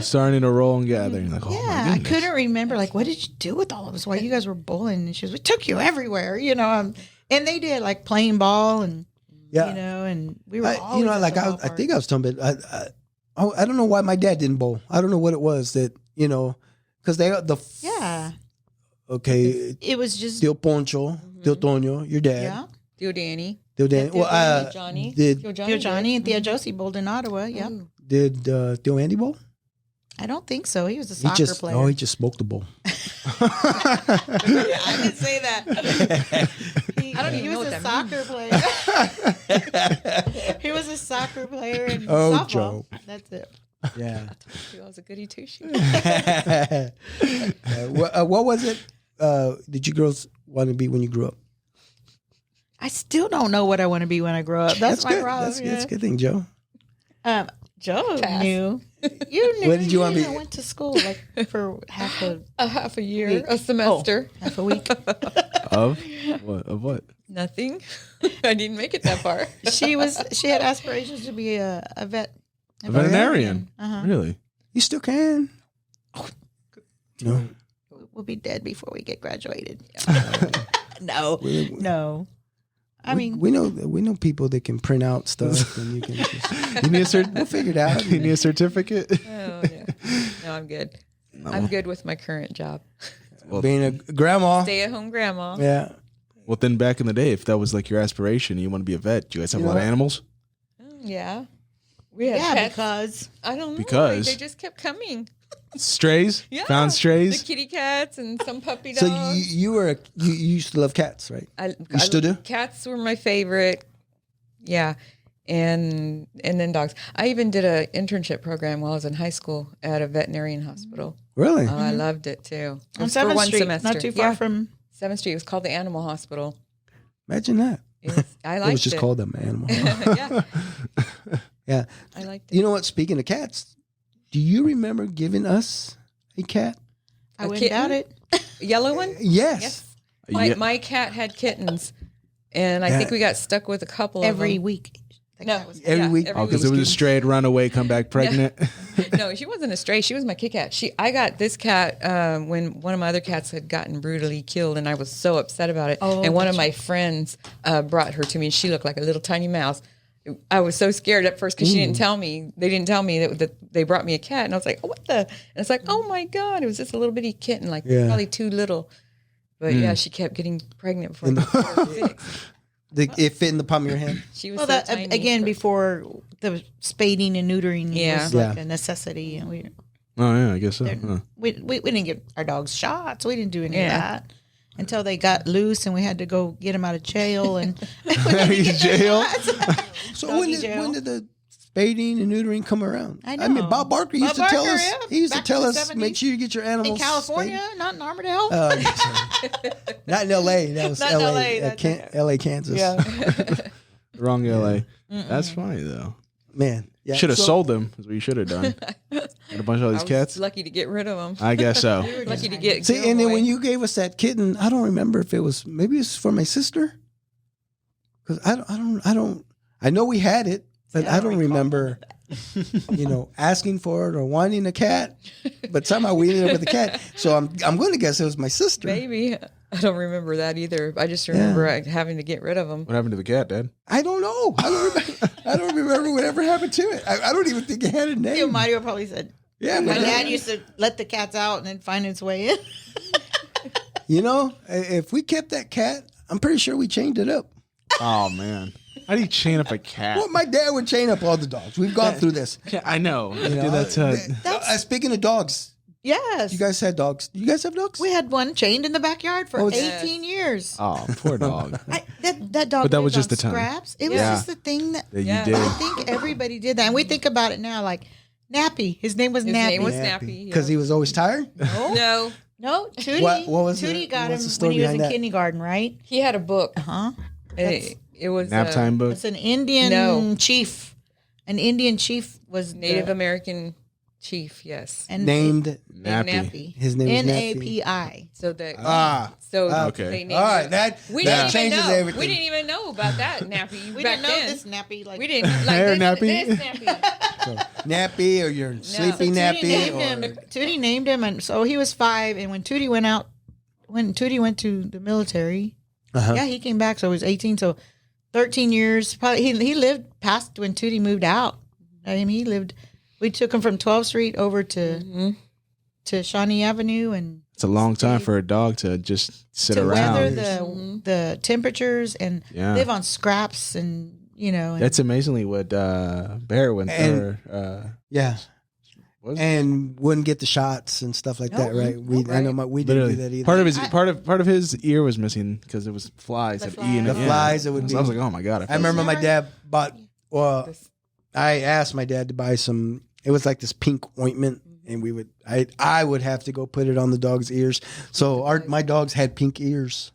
Starting to roll and gather. And like, oh Yeah, my I goodness. couldn't remember. Like, what did you do with all of us while you guys were bowling? And she goes, "We took you everywhere," you know. And they did like playing ball and you know, and we were always at the I ballpark. think I was talking about. I don't know why my dad didn't bowl. I don't know what it was that because Yeah, okay, it was just Tío Poncho, Tío Toño, your dad, yeah. Tío Danny. Tío Dan. Well, Johnny. did Tío Johnny and Tia Josie bowled in Ottawa. Yeah, did Tío Andy bowl? I don't think so. He was a He soccer just player. he just smoked the bowl. I didn't say that. I don't He even know was what a that soccer player. He was a soccer player in Oh, softball. Joe. That's it. Yeah. I was a goody two shoes. What was it? Did you girls want to be when you grew up? I still don't know what I want to be when I grow up. That's my good. problem. That's a good thing, Joe. Joe Pass. knew. You knew. What did you want to be? I went to school like for half A year, Week. a semester. half a week. Of what? Of what? Nothing. I didn't make it that far. She had aspirations to be a vet. A veterinarian. Uh-huh. Really? You still can. No. We'll be dead before we get graduated. No. I mean, we know people that can print out stuff, and you can just You need a we'll figure it out. You need a certificate? Oh, no, I'm good. I'm good with my current job. Being a grandma. Stay at home grandma. Yeah. Well, then back in the day, if that was like your aspiration, you want to be a vet. Do you guys have a lot of animals? Yeah. We had yeah, pets. because I don't know. Because- they just kept coming. Strays? Yeah. Found strays? The kitty cats and some puppy So dogs. you used to love cats, right? I still do? Cats were my favorite. Yeah. And then dogs. I even did an internship program while I was in high school at a veterinarian hospital. Really? Oh, I loved it too. It on was for 7th one Street, semester. not too far Yeah, from. 7th Street. It was called the Animal Hospital. Imagine that. I liked It was just called them animal. Yeah, Yeah. I liked it. You know what? Speaking of cats, do you remember giving us a cat? I A wouldn't doubt kitten? it. Yellow one? Yes. Yes. Yeah. My cat had kittens, and I think we got stuck with a couple Every of them. week. No, Every week? Oh, because it was a strayed runaway, come back pregnant. No, she wasn't a stray. She was my Kit Kat. I got this cat when one of my other cats had gotten brutally killed, and I was so upset about it. Oh, and one of my friends brought her to me, and she looked like a little tiny mouse. I was so scared at first because she didn't tell me. They didn't tell me that they brought me a cat, and I was like, "Oh, what the?" And it's like, "Oh my god!" It was just a little bitty kitten, like probably too little. But yeah, she kept getting pregnant before I was 6. It fit in the palm of your hand. She was Well, so that tiny. again before the spading and neutering Yeah. was like Yeah. a necessity, and Oh, yeah, I guess so. Huh. we didn't get our dogs shots. We didn't do any of Yeah. that until they got loose, and we had to go get them out of jail. And Jail? So Doggy jail. when did the spading and neutering come around. I know. mean, Bob Barker used to tell us. yeah. He used to Back tell in the us, 70s. make sure you get your animals In California, not in Armadale. not in L.A. That was Not in L.A. LA, that's L.A. Kansas. Yeah. Wrong LA. That's funny though. Man. Yeah. Should have So- sold them. Is what you should have done. Got a bunch of all these I was cats. lucky to get rid of them. I guess so. Lucky to get. See, give 'em and then away. when you gave us that kitten, I don't remember if it was maybe it's for my sister. Because I know we had it, but I don't remember, asking for it or wanting a cat. But somehow we ended up with a cat. So I'm going to guess it was my sister. Maybe I don't remember that either. I just remember having to get rid of them. What happened to the cat, Dad? I don't know. I don't remember whatever happened to it. I don't even think it had a name. Mario probably said, Yeah, my but dad used to let the cats out and then find its way in. if we kept that cat, I'm pretty sure we chained it up. Oh man, how do you chain up a cat? Well, my dad would chain up all the dogs. We've gone through this. Yeah, I know. You Dude, know, that's speaking of dogs, Yes. you guys had dogs. You guys have dogs? We had one chained in the backyard for Oh, it's- 18 years. oh, poor dog. That dog But that was lived just on the time. scraps. It was Yeah. just the thing that That Yeah. you I did. think everybody did that. And we think about it now like Nappy. His name was His Nappy. name was Nappy. Because he was always tired? No, No, Tootie. What was Tootie the- got what's him the story when he was behind in that? kindergarten, right? he had a book. Uh-huh. It was Nap time book. It's an Indian No. chief. An Indian chief was Native the, American chief. Yes. and Named. Nappy. Nappy. His name was Nappy. Napi. So that. Ah. Okay. They named All right. it. That We that didn't even changes know. everything. We didn't even know about that nappy We back didn't know then. this Nappy. Like We didn't like Hair this, nappy? This nappy. Nappy or your sleepy Tootie nappy. named him. Tootie named him, and so he was 5. And when Tootie went to the military, Uh-huh. yeah, he came back. So he was 18. So 13 years. Probably he lived past when Tootie moved out. I mean, he lived. We took him from 12th Street over to Shawnee Avenue, and It's a long time for a dog to just sit to around. weather the temperatures and Yeah. live on scraps, and and That's amazingly what Bear went through. Yeah. Was it? And wouldn't get the shots and stuff like that, Nope. right? We Nope. I know we didn't Literally, do that either. part of his ear was missing because it was flies. The Had E in it. flies. The flies, it would So be- I was like, oh my god. I remember my dad bought. Well, This- I asked my dad to buy some. It was like this pink ointment, and I would have to go put it on the dog's ears. So my dogs had pink ears.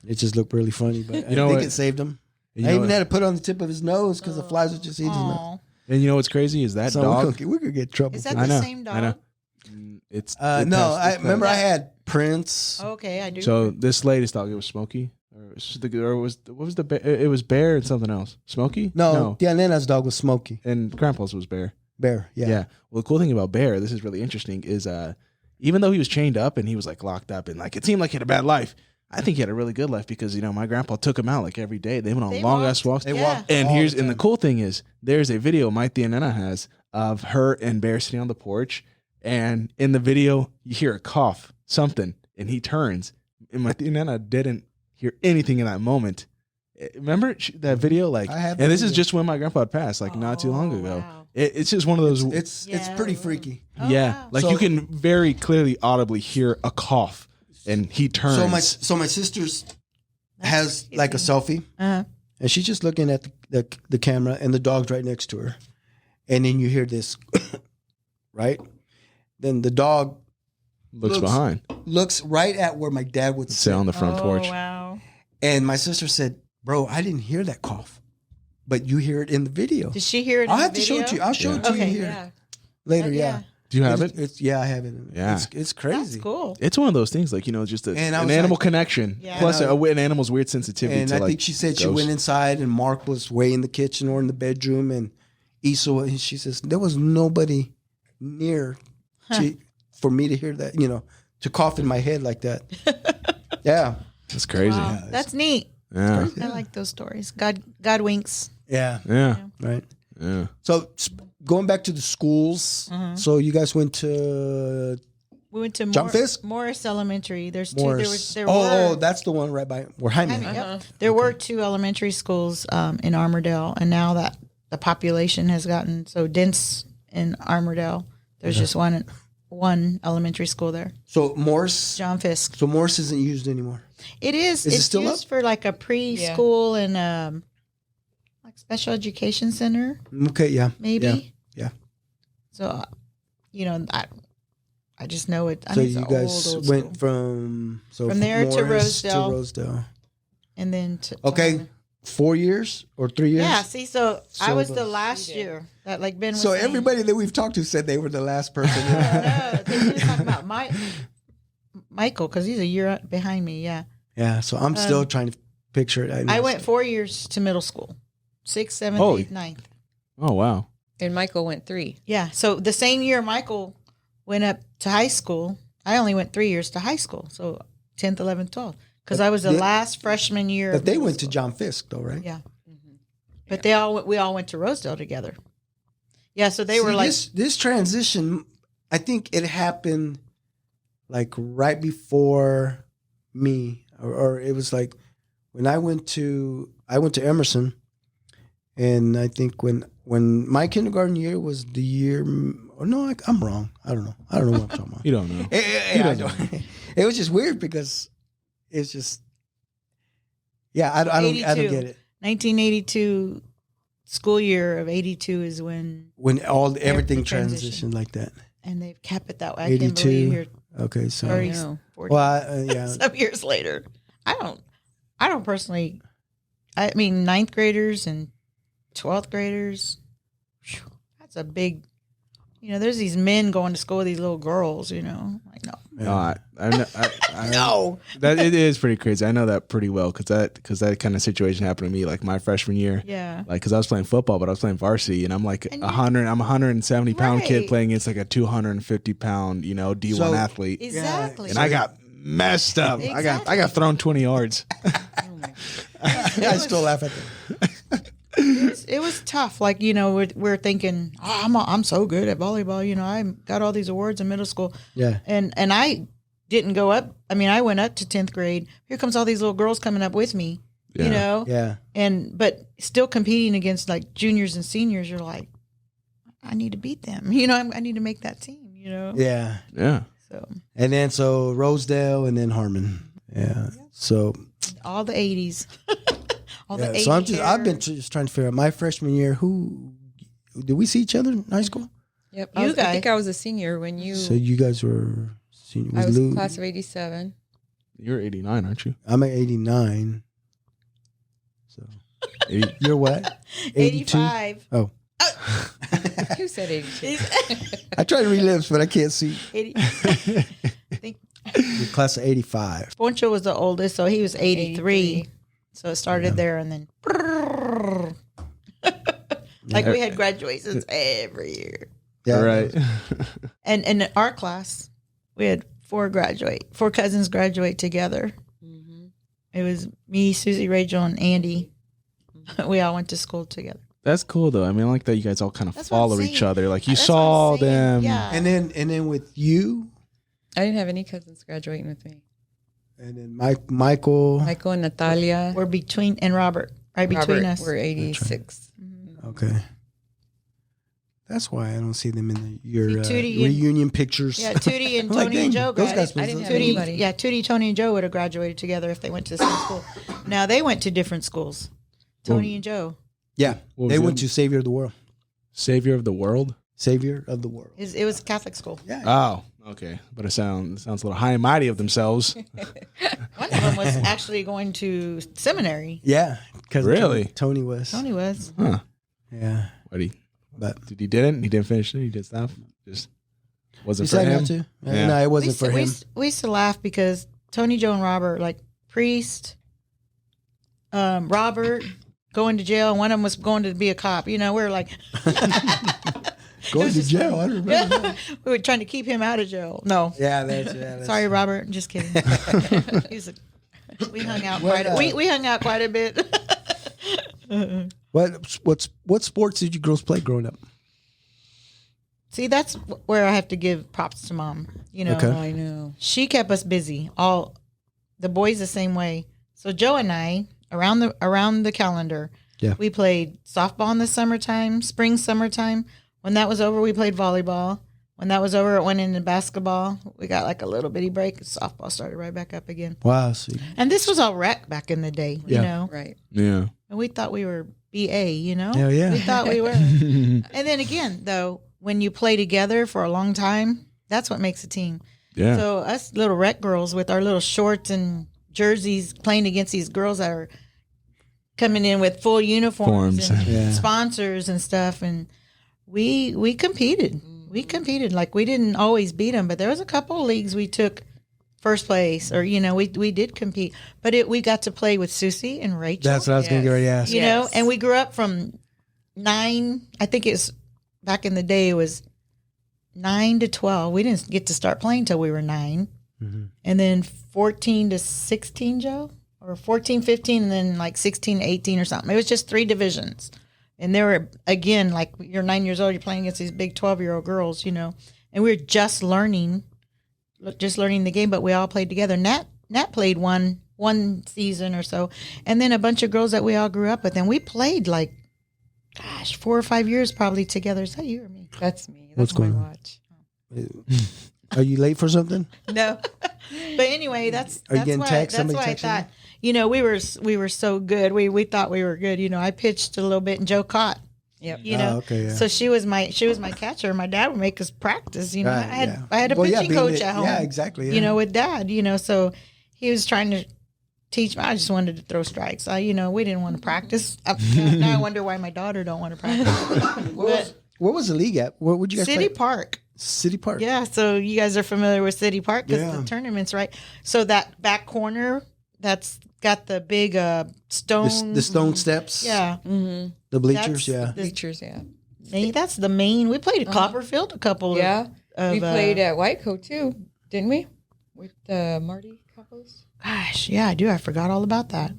It just looked really funny, but I know think what? it saved him. You I know even what? had to put it on the tip of his nose because the flies would just eat his nose. Aw. And you know what's crazy is that So dog. we could get trouble. Is for that I the know. same dog? I know. It's no, I remember I had Prince. Okay, I do. So this latest dog, it was Smokey, or what was the bear? It was Bear and something else. Smokey? No, Diana's dog was Smokey. And Grandpa's was Bear. Bear, yeah. Well, the cool thing about Bear, this is really interesting, is even though he was chained up and he was like locked up and like it seemed like he had a bad life, I think he had a really good life because my grandpa took him out like every day. They went on They long ass walked. walks. They Yeah. walked. And all here's the and the time. cool thing is there's a video my tia Nana has of her and Bear sitting on the porch, and in the video you hear a cough, something, and he turns, and my tia Nana didn't hear anything in that moment. Remember that video? Like, I have and the this is video. just when my grandpa had passed, like not too long Oh, ago. wow. It's just one of those. It's Yeah. pretty freaky. Oh, yeah, wow. like So- you can very clearly audibly hear a cough, and he turns. So my sister's has like a selfie, Uh-huh. and she's just looking at the camera, and the dog's right next to her, and then you hear this, right? Then the dog looks looks- behind, looks right at where my dad would sit on the front Oh, porch. wow. and my sister said, "Bro, I didn't hear that cough, but you hear it in the video. Did she hear it? I'll in have the to show it to you. video? I'll show it to Okay, you here Yeah. later. Yeah. Yeah, Do you have it? It's I have it. Yeah. it's crazy. That's cool. It's one of those things, like just And I an was animal like- connection, Yeah. plus And I- an animal's weird sensitivity. And to I like think she said she ghosts. went inside, and Mark was way in the kitchen or in the bedroom, and Issa, and she says there was nobody near for me to hear that, to cough in my head like that. Yeah, That's crazy. Wow. That's neat. Yeah. I like those stories. God winks. yeah, Yeah. right. Yeah. So going back to the schools, so you guys went to We went to Jump Fisk? Morris Elementary. There's two. Morris. There oh, were, that's the one right by where Jaime. Yep. There were 2 elementary schools in Armourdale, and now that the population has gotten so dense in Armourdale, there's just one elementary school there. So Morse. John Fisk. So Morse isn't used anymore. It is. Is it It's still used up? for like a preschool and like special education center, Okay, yeah. maybe. Yeah. So, I just know it. I So mean, it's you guys old went school. from there to Morris Rosedale. And then to Okay, Harmon. 4 years or 3 years? Yeah, see, so I So was the- the last year that like Ben was So saying. everybody that we've talked to said they were the last person. No, they were talking about Michael because he's a year behind me. Yeah, Yeah, so I'm still trying to picture it. I went 4 years to middle school, 6th, 7th, Holy. 8th, 9th. Oh wow. And Michael went 3. Yeah, so the same year Michael went up to high school, I only went 3 years to high school. So 10th, 11th, 12th. Because I was the last freshman year. But of they middle went to school. John Fisk, though, right? Yeah. But we all went to Rosedale together. Yeah, so they were like. This transition, I think it happened like right before me, or it was like when I went to Emerson, and I think when my kindergarten year was the year. Or no, I'm wrong. I don't know what I'm talking about. You don't know. It was just weird because it's just, yeah, I don't get it. 1982 school year of 82 is when Everything transition. transitioned like that. and they've kept it that way. I can't believe 82. you're Okay, so 30, know. 40 well, yeah, some years later. I don't personally. I mean, 9th graders and 12th graders. Whew, that's a big. There's these men going to school with these little girls. Like no. No, I No. That it is pretty crazy. I know that pretty well because that kind of situation happened to me like my freshman year. Yeah. Like because I was playing football, but I was playing varsity, and I'm like And 100. I'm a 170 pound kid Right. playing against like a 250 pound D1 So- athlete, Exactly. and I got messed up. I Exactly. got thrown 20 yards. I still laugh at them. It was tough. Like we're thinking, I'm so good at volleyball. I got all these awards in middle school. Yeah. And I didn't go up. I mean, I went up to 10th grade. Here comes all these little girls coming up with me. Yeah. But still competing against like juniors and seniors. You're like, I need to beat them. I need to make that team. Yeah. Yeah. So And then so Rosedale and then Harmon. Yeah. So all the 80s. All the yeah. 80s. So I've been just trying to figure out my freshman year. Who did we see each other in high school? Yep. You I guys. think I was a senior when you. So you guys were senior. I was Lou? class of 87. You're 89, aren't you? I'm at 89. So 80. you're what? 85. Oh, Who said 82? I try to relive, but I can't see. 80. I think You're class of 85. Poncho was the oldest, so he was 83. So it started there, and then like we had graduations every year. Yeah. Right. And in our class, we had 4 cousins graduate together. It was me, Susie, Rachel, and Andy. We all went to school together. That's cool though. I mean, I like that you guys all kind of That's what I'm follow each saying. other. Like you That's what I'm saw saying. them. Yeah. And then with you, I didn't have any cousins graduating with me. and then Michael. Michael and Natalia. We're between, and Robert, right between Robert, us. we're 86. Okay. That's why I don't see them in your See, Tootie and- reunion pictures. Yeah, Tootie and I'm like, Tony and dang, Joe. those guys I was didn't have Tootie- anybody. Yeah, Tootie, Tony, and Joe would have graduated together if they went to the same school. Now they went to different schools. Tony and Joe. Yeah, What was they your- went to Savior of the World. Savior of the world. Savior of the World. It was a Catholic school. Yeah. Oh, okay. But it sounds a little high and mighty of themselves. One of them was actually going to seminary. Yeah. Because Really? Tony was. Tony was. Huh. Yeah. But he But didn't finish it. He did stuff. Just he wasn't for said him. not to. Yeah. No, it We wasn't used, for to, we, him. used, we used to laugh because Tony, Joe, and Robert, like priest, Robert going to jail. One of them was going to be a cop. We were like, Going to jail. I don't remember. that. we were trying to keep him out of jail. No. That's Sorry, Robert. Just kidding. We hung out What, we hung out quite a bit. What sports did you girls play growing up? See, that's where I have to give props to Mom. Okay. Oh, I know. She kept us busy. All the boys the same way. So Joe and I around the calendar, Yeah. we played softball in the summertime, summertime. When that was over, we played volleyball. When that was over, it went into basketball. We got like a little bitty break. Softball started right back up again. Wow. See. And this was all rec back in the day, Yeah. you know. Right. Yeah. And we thought we were BA, you know? Hell yeah. We thought we were. And then again, though, when you play together for a long time, that's what makes a team. Yeah. So us little rec girls with our little shorts and jerseys playing against these girls that are coming in with full uniforms and Yeah. sponsors and stuff, and we competed. We competed. Like, we didn't always beat them, but there was a couple of leagues we took first place, or we did compete. But we got to play with Susie and Rachel. That's what I was going to get ready to ask. You know, and we grew up from 9. I think it's back in the day. It was 9 to 12. We didn't get to start playing till we were 9, and then 14 to 16, Joe, or 14, 15, and then like 16 to 18 or something. It was just 3 divisions. And they were, again, like, you're 9 years old, you're playing against these big 12-year-old girls, you know. And we were just learning the game, but we all played together. Nat played one season or so. And then a bunch of girls that we all grew up with. And we played, like, 4 or 5 years probably together. Is that you or me? That's me. What's That's my going on? watch. Are you late for something? No. But anyway, that's Are you getting texts? that's why I thought, you know, we were so good. We thought we were good. You know, I pitched a little bit and Joe caught. Yep. You know, okay, yeah. so she was my catcher. My dad would make us practice. You know, Right, I had a pitching being coach at home. Yeah, exactly. Yeah. You know, with Dad. You know, so he was trying to teach me. I just wanted to throw strikes. We didn't want to practice. Now I wonder why my daughter don't want to practice. What was the league at? What would you guys City play? Park. City Park. Yeah, so you guys are familiar with City Park because Yeah. the tournament's right. So that back corner, that's got the big stone. The stone steps. Yeah. The bleachers. That's Yeah. Bleachers, yeah. That's the main. We played at Copperfield a couple Yeah. of. We played at Whitecoat, too, didn't we? With Marty Capos. Gosh, yeah, I do. I forgot all about that.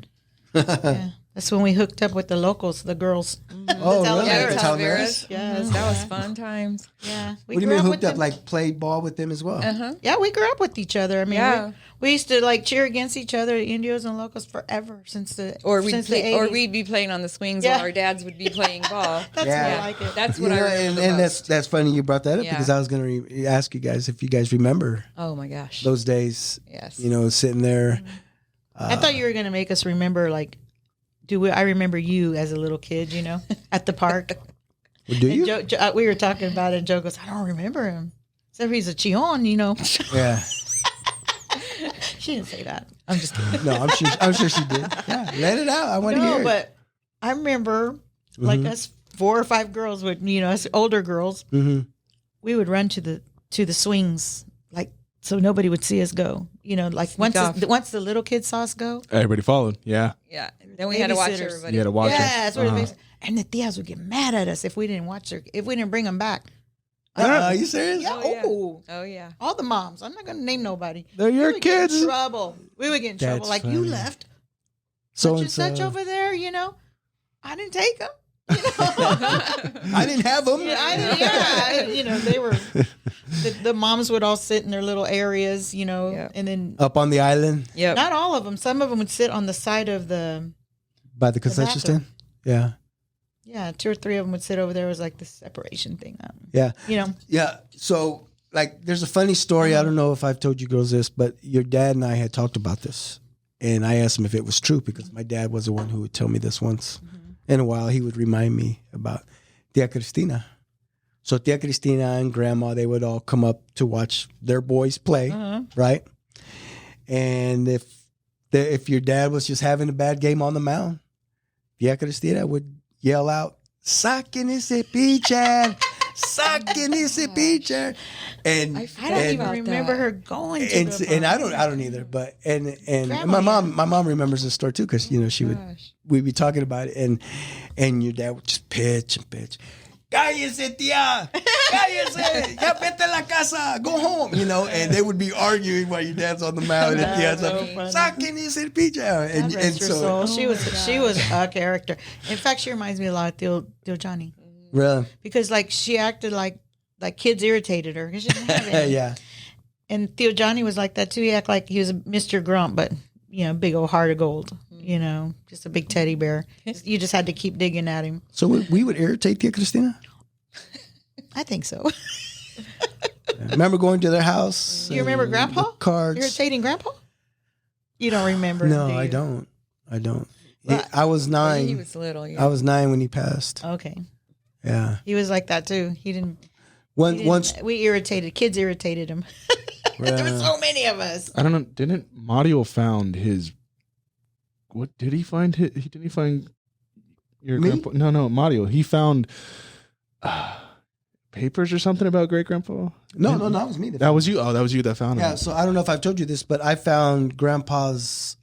Yeah. That's when we hooked up with the locals, the girls. Oh, The really? Yeah, Talaveras. The Talaveras? Yes. That was fun times. Yeah. We What do you grew mean up hooked with up? them. Like played ball with them as well? Uh-huh. Yeah, we grew up with each other. I mean, Yeah. we used to like cheer against each other, Indios and locals, forever since the Or since the 80s. we'd be playing on the swings Yeah. while our dads would be playing ball. That's Yeah. what I like it. That's You what know, I remember and most. that's funny you brought that up Yeah. because I was going to ask you guys if you guys remember Oh my gosh. those days. Yes. You know, sitting there. I thought you were gonna make us remember like. I remember you as a little kid, you know, at the park. Well, do you? Joe, we were talking about it, and Joe goes, I don't remember him. Except he's a Chion, you know. Yeah. She didn't say that. I'm just kidding. No, I'm sure she did. Yeah, let it out. I want to hear No, it. but I remember like us 4 or 5 girls would, you know, us older girls, we would run to the swings, like, so nobody would see us go. You know, like once the little kids saw us go. Everybody followed. Yeah. Yeah. Then we had to watch Babysitters. everybody. You had to watch Yeah, it. that's what it makes. And the tias would get mad at us if we didn't watch her, if we didn't bring them back. Are you serious? Yeah, Oh, yeah. oh. Oh, yeah. All the moms. I'm not going to name nobody. They're your We would get in kids. trouble. We would get in trouble. That's Like, you funny. left So such and and such so. over there, you know. I didn't take them. You know? I didn't have them. You know, they were, the moms would all sit in their little areas, you know, Yeah. and then Up on the island Yep. not all of them. Some of them would sit on the side of by the concession bathroom. stand. Yeah. 2 or 3 of them would sit over there. It was like the separation thing. Yeah. You know, Yeah. So, like, there's a funny story. I don't know if I've told you girls this, but your dad and I had talked about this. And I asked him if it was true because my dad was the one who would tell me this once in a while. He would remind me about Tia Cristina. So Tia Cristina and Grandma, they would all come up to watch their boys play, right? And if your dad was just having a bad game on the mound, Tia Cristina would yell out, "Saquen ese pitcher! Saquen ese pitcher!" And I I forgot don't even about remember that. her going to and, the and I park. don't either. But and Grandma, my mom remembers the story too because you know we'd be talking about it and your dad would just pitch and pitch. Cállese, tía. Cállese. Ya vete a la casa. Go home. You know, and they would be arguing while your dad's on the mound and tia's like, "Saquen ese pitcher." And God rest her so, soul. She was a character. In fact, she reminds me a lot of Tio Johnny really, because like she acted like kids irritated her because she didn't have any. yeah. And Theo Johnny was like that too. He acted like he was a Mr. Grump, but you know, big old heart of gold. You know, just a big teddy bear. You just had to keep digging at him. So we would irritate Tia Cristina. I think so. Remember going to their house? You remember and Grandpa? the cards. Irritating Grandpa? You don't remember? No, do you? I don't. I was 9. He was little. Yeah. I was 9 when he passed. Okay. Yeah. He was like that too. He didn't. Once Kids irritated him. There were so many of us. I don't know. Didn't Mario found his? What did he find? Didn't he find your Me? grandpa? No, Mario. He found papers or something about great grandpa. No, that was me. That was you. Oh, that was you that found him. Yeah. So I don't know if I've told you this, but I found Grandpa's.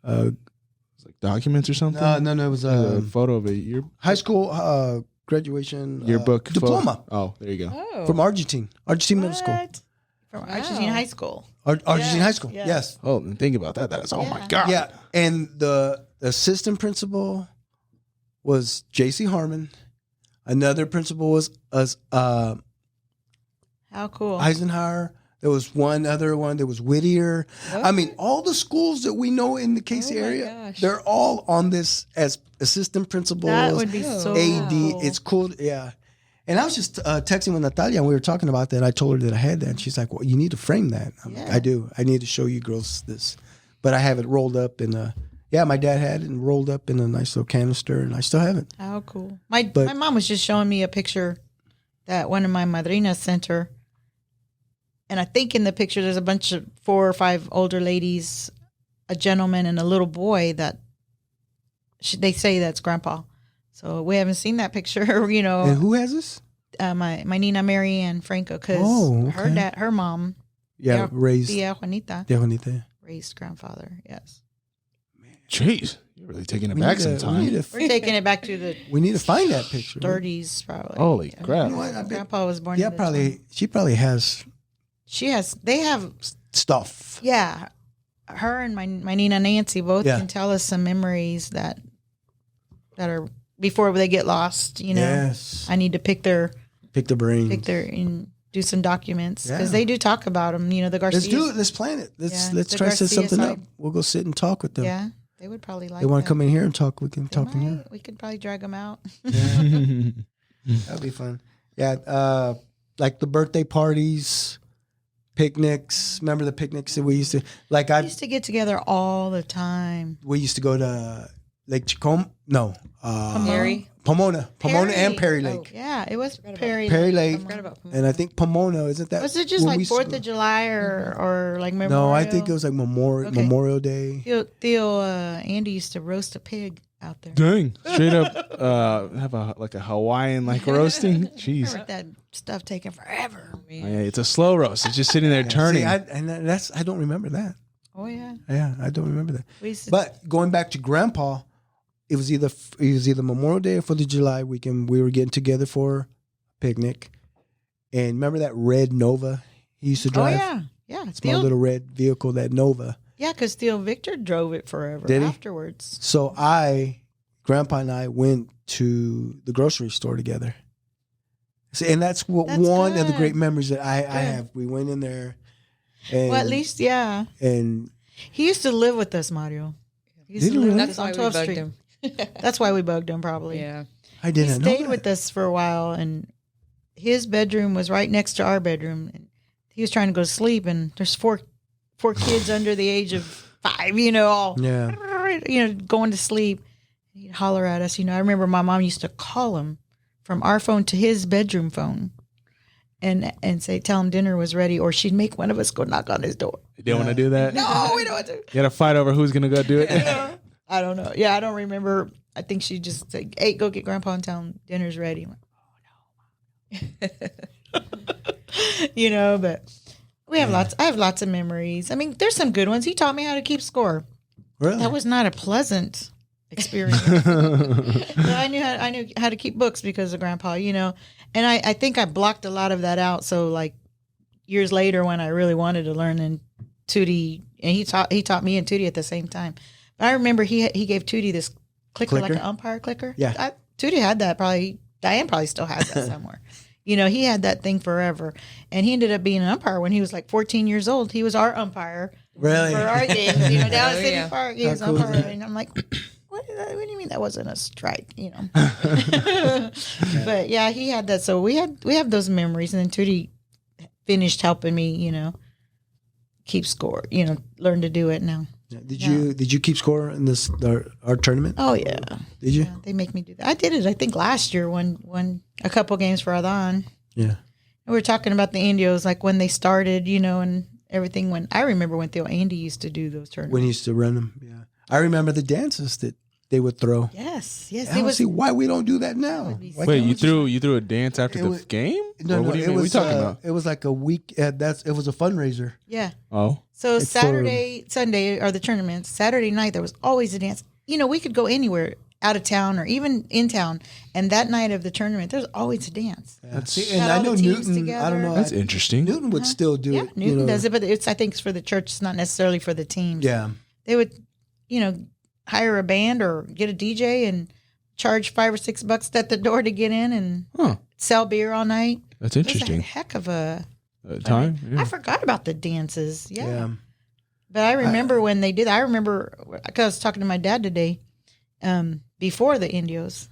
Like documents or something. No. It was a photo of a high school graduation yearbook diploma. Oh, there you go. Oh. From Argentine Middle School. What? From Argentine High School. Argentine High School. Yeah. Yes. Oh, and think about that. That is, oh my God. Yeah. And the assistant principal was J.C. Harmon. Another principal was How cool. Eisenhower. There was one other one. There was Whittier. Oh. I mean, all the schools that we know in the Casey Oh my area, gosh. they're all on this as assistant principals. That would be so AD. cool. It's cool. Yeah. And I was just texting with Natalia, and we were talking about that. I told her that I had that, and she's like, "Well, you need to frame that." I'm like, Yeah. "I do. I need to show you girls this." But I have it rolled up in a. Yeah, my dad had it and rolled up in a nice little canister, and I still have it. How cool. My mom was just showing me a picture that one of my madrinas sent her. And I think in the picture there's a bunch of 4 or 5 older ladies, a gentleman, and a little boy that they say that's Grandpa. So we haven't seen that picture, And who has this? My Nina Mary and Franco, because her mom, Yeah, raised. Tia Juanita, Tia Juanita. raised grandfather. Yes, Jeez, you're really taking it We back need to- sometime. we're taking it back to the We need to find that picture. 30s, probably. Holy crap. You know what? I bet- Grandpa was born. Yeah, in the probably. She probably has She has. They have. stuff. Yeah, her and my Nina Nancy both Yeah. can tell us some memories that are before they get lost. Yes. I need to pick their brain. and do some documents because Yeah. they do talk about them. The Garcias. Let's do it. Let's plan it. Let's Yeah, let's the try to set Garcia something side. up. We'll go sit and talk with them. Yeah, they would probably like. They want that. to come in here and talk. We can They talk in here. might. We could probably drag them out. That'd be fun. Yeah, like the birthday parties, picnics. Remember the picnics that we used to like? We used to get together all the time. We used to go to Lake Chicom. No, Perry. Pomona and Perry Lake. Oh, yeah, it was Perry. Perry Lake, Forgot about and I think Pomona isn't that? Was it just when we like used to 4th go? of July or like Memorial? No, I think it was like Okay. Memorial Day. Theo Andy used to roast a pig out there. Dang. Straight up have a Hawaiian roasting. Jeez. Like that stuff taking forever. Oh, yeah, it's a slow roast. It's just sitting there turning. See, I don't remember that. Oh yeah, Yeah, I don't remember that. we used to. But going back to Grandpa, it was either Memorial Day or 4th of July weekend. We were getting together for a picnic, and remember that red Nova he used to oh drive? yeah, Small Theo, little red vehicle, that Nova. yeah, because Theo Victor drove it forever. Did he? Afterwards. So Grandpa and I went to the grocery store together. See, and that's one of the good. great memories that I have. We went in there, and Well, at least yeah, and he used to live with us, Mario. He used Did to he live really? with That's us why on we 12th bugged Street. him. That's why we bugged him probably. Yeah. I He didn't know stayed with us for a while, and his bedroom was right next to our bedroom. And he was trying to go to sleep, and there's four kids under the age of 5, all Yeah. going to sleep. He'd holler at us. I remember my mom used to call him from our phone to his bedroom phone, and tell him dinner was ready, or she'd make one of us go knock on his door. You didn't want to do that? No, we don't want to. You had to fight over who's going to go do it? I don't know. Yeah, I don't remember. I think she just said, "Hey, go get Grandpa and tell him dinner's ready." I'm like, oh no, but we have lots. I have lots of memories. I mean, there's some good ones. He taught me how to keep score. Really? That was not a pleasant experience. But I knew how to keep books because of Grandpa. And I think I blocked a lot of that out. So like years later, when I really wanted to learn, and Tootie, and he taught me and Tootie at the same time. But I remember he gave Tootie this clicker, like an umpire clicker. Yeah. Tootie had that probably. Diane probably still has that somewhere. He had that thing forever, and he ended up being an umpire when he was like 14 years old. He was our umpire Really? for our games. Down at City yeah. Park, he How was cool is umpire, that? and I'm like, what do you mean that wasn't a strike? But yeah, he had that. So we have those memories, and then Tootie finished helping me, keep score. Learn to do it now. Yeah. Did you keep score in this our tournament? Oh yeah. Did you? Yeah, they make me do that. I did it. I think last year won a couple games for Adon. Yeah. And we were talking about the Indios, like when they started, and everything. When I remember when Theo Andy used to do those tournaments. When he used to run them. Yeah. I remember the dances that they would throw. Yes. I don't see why we don't do that now. Wait, you threw a dance after the game? No, what do you mean? What are you talking about? It was like a week. It was a fundraiser. Yeah. Oh. So It's Saturday, Sunday are the tournaments. Saturday night there was always a dance. We could go anywhere out of town or even in town, and that night of the tournament there's always a dance. See, and Got I all know the teams Newton. I don't together. know. That's interesting. Newton would still do Yeah, it. Newton does it, but I think it's for the church. It's not necessarily for the teams. Yeah. They would, hire a band or get a DJ and charge $5 or $6 at the door to get in and sell beer all night. That's It was interesting. a heck of a Time? I forgot about the dances. Yeah. Yeah. But I remember when they did. I remember because I was talking to my dad today, before the Indios,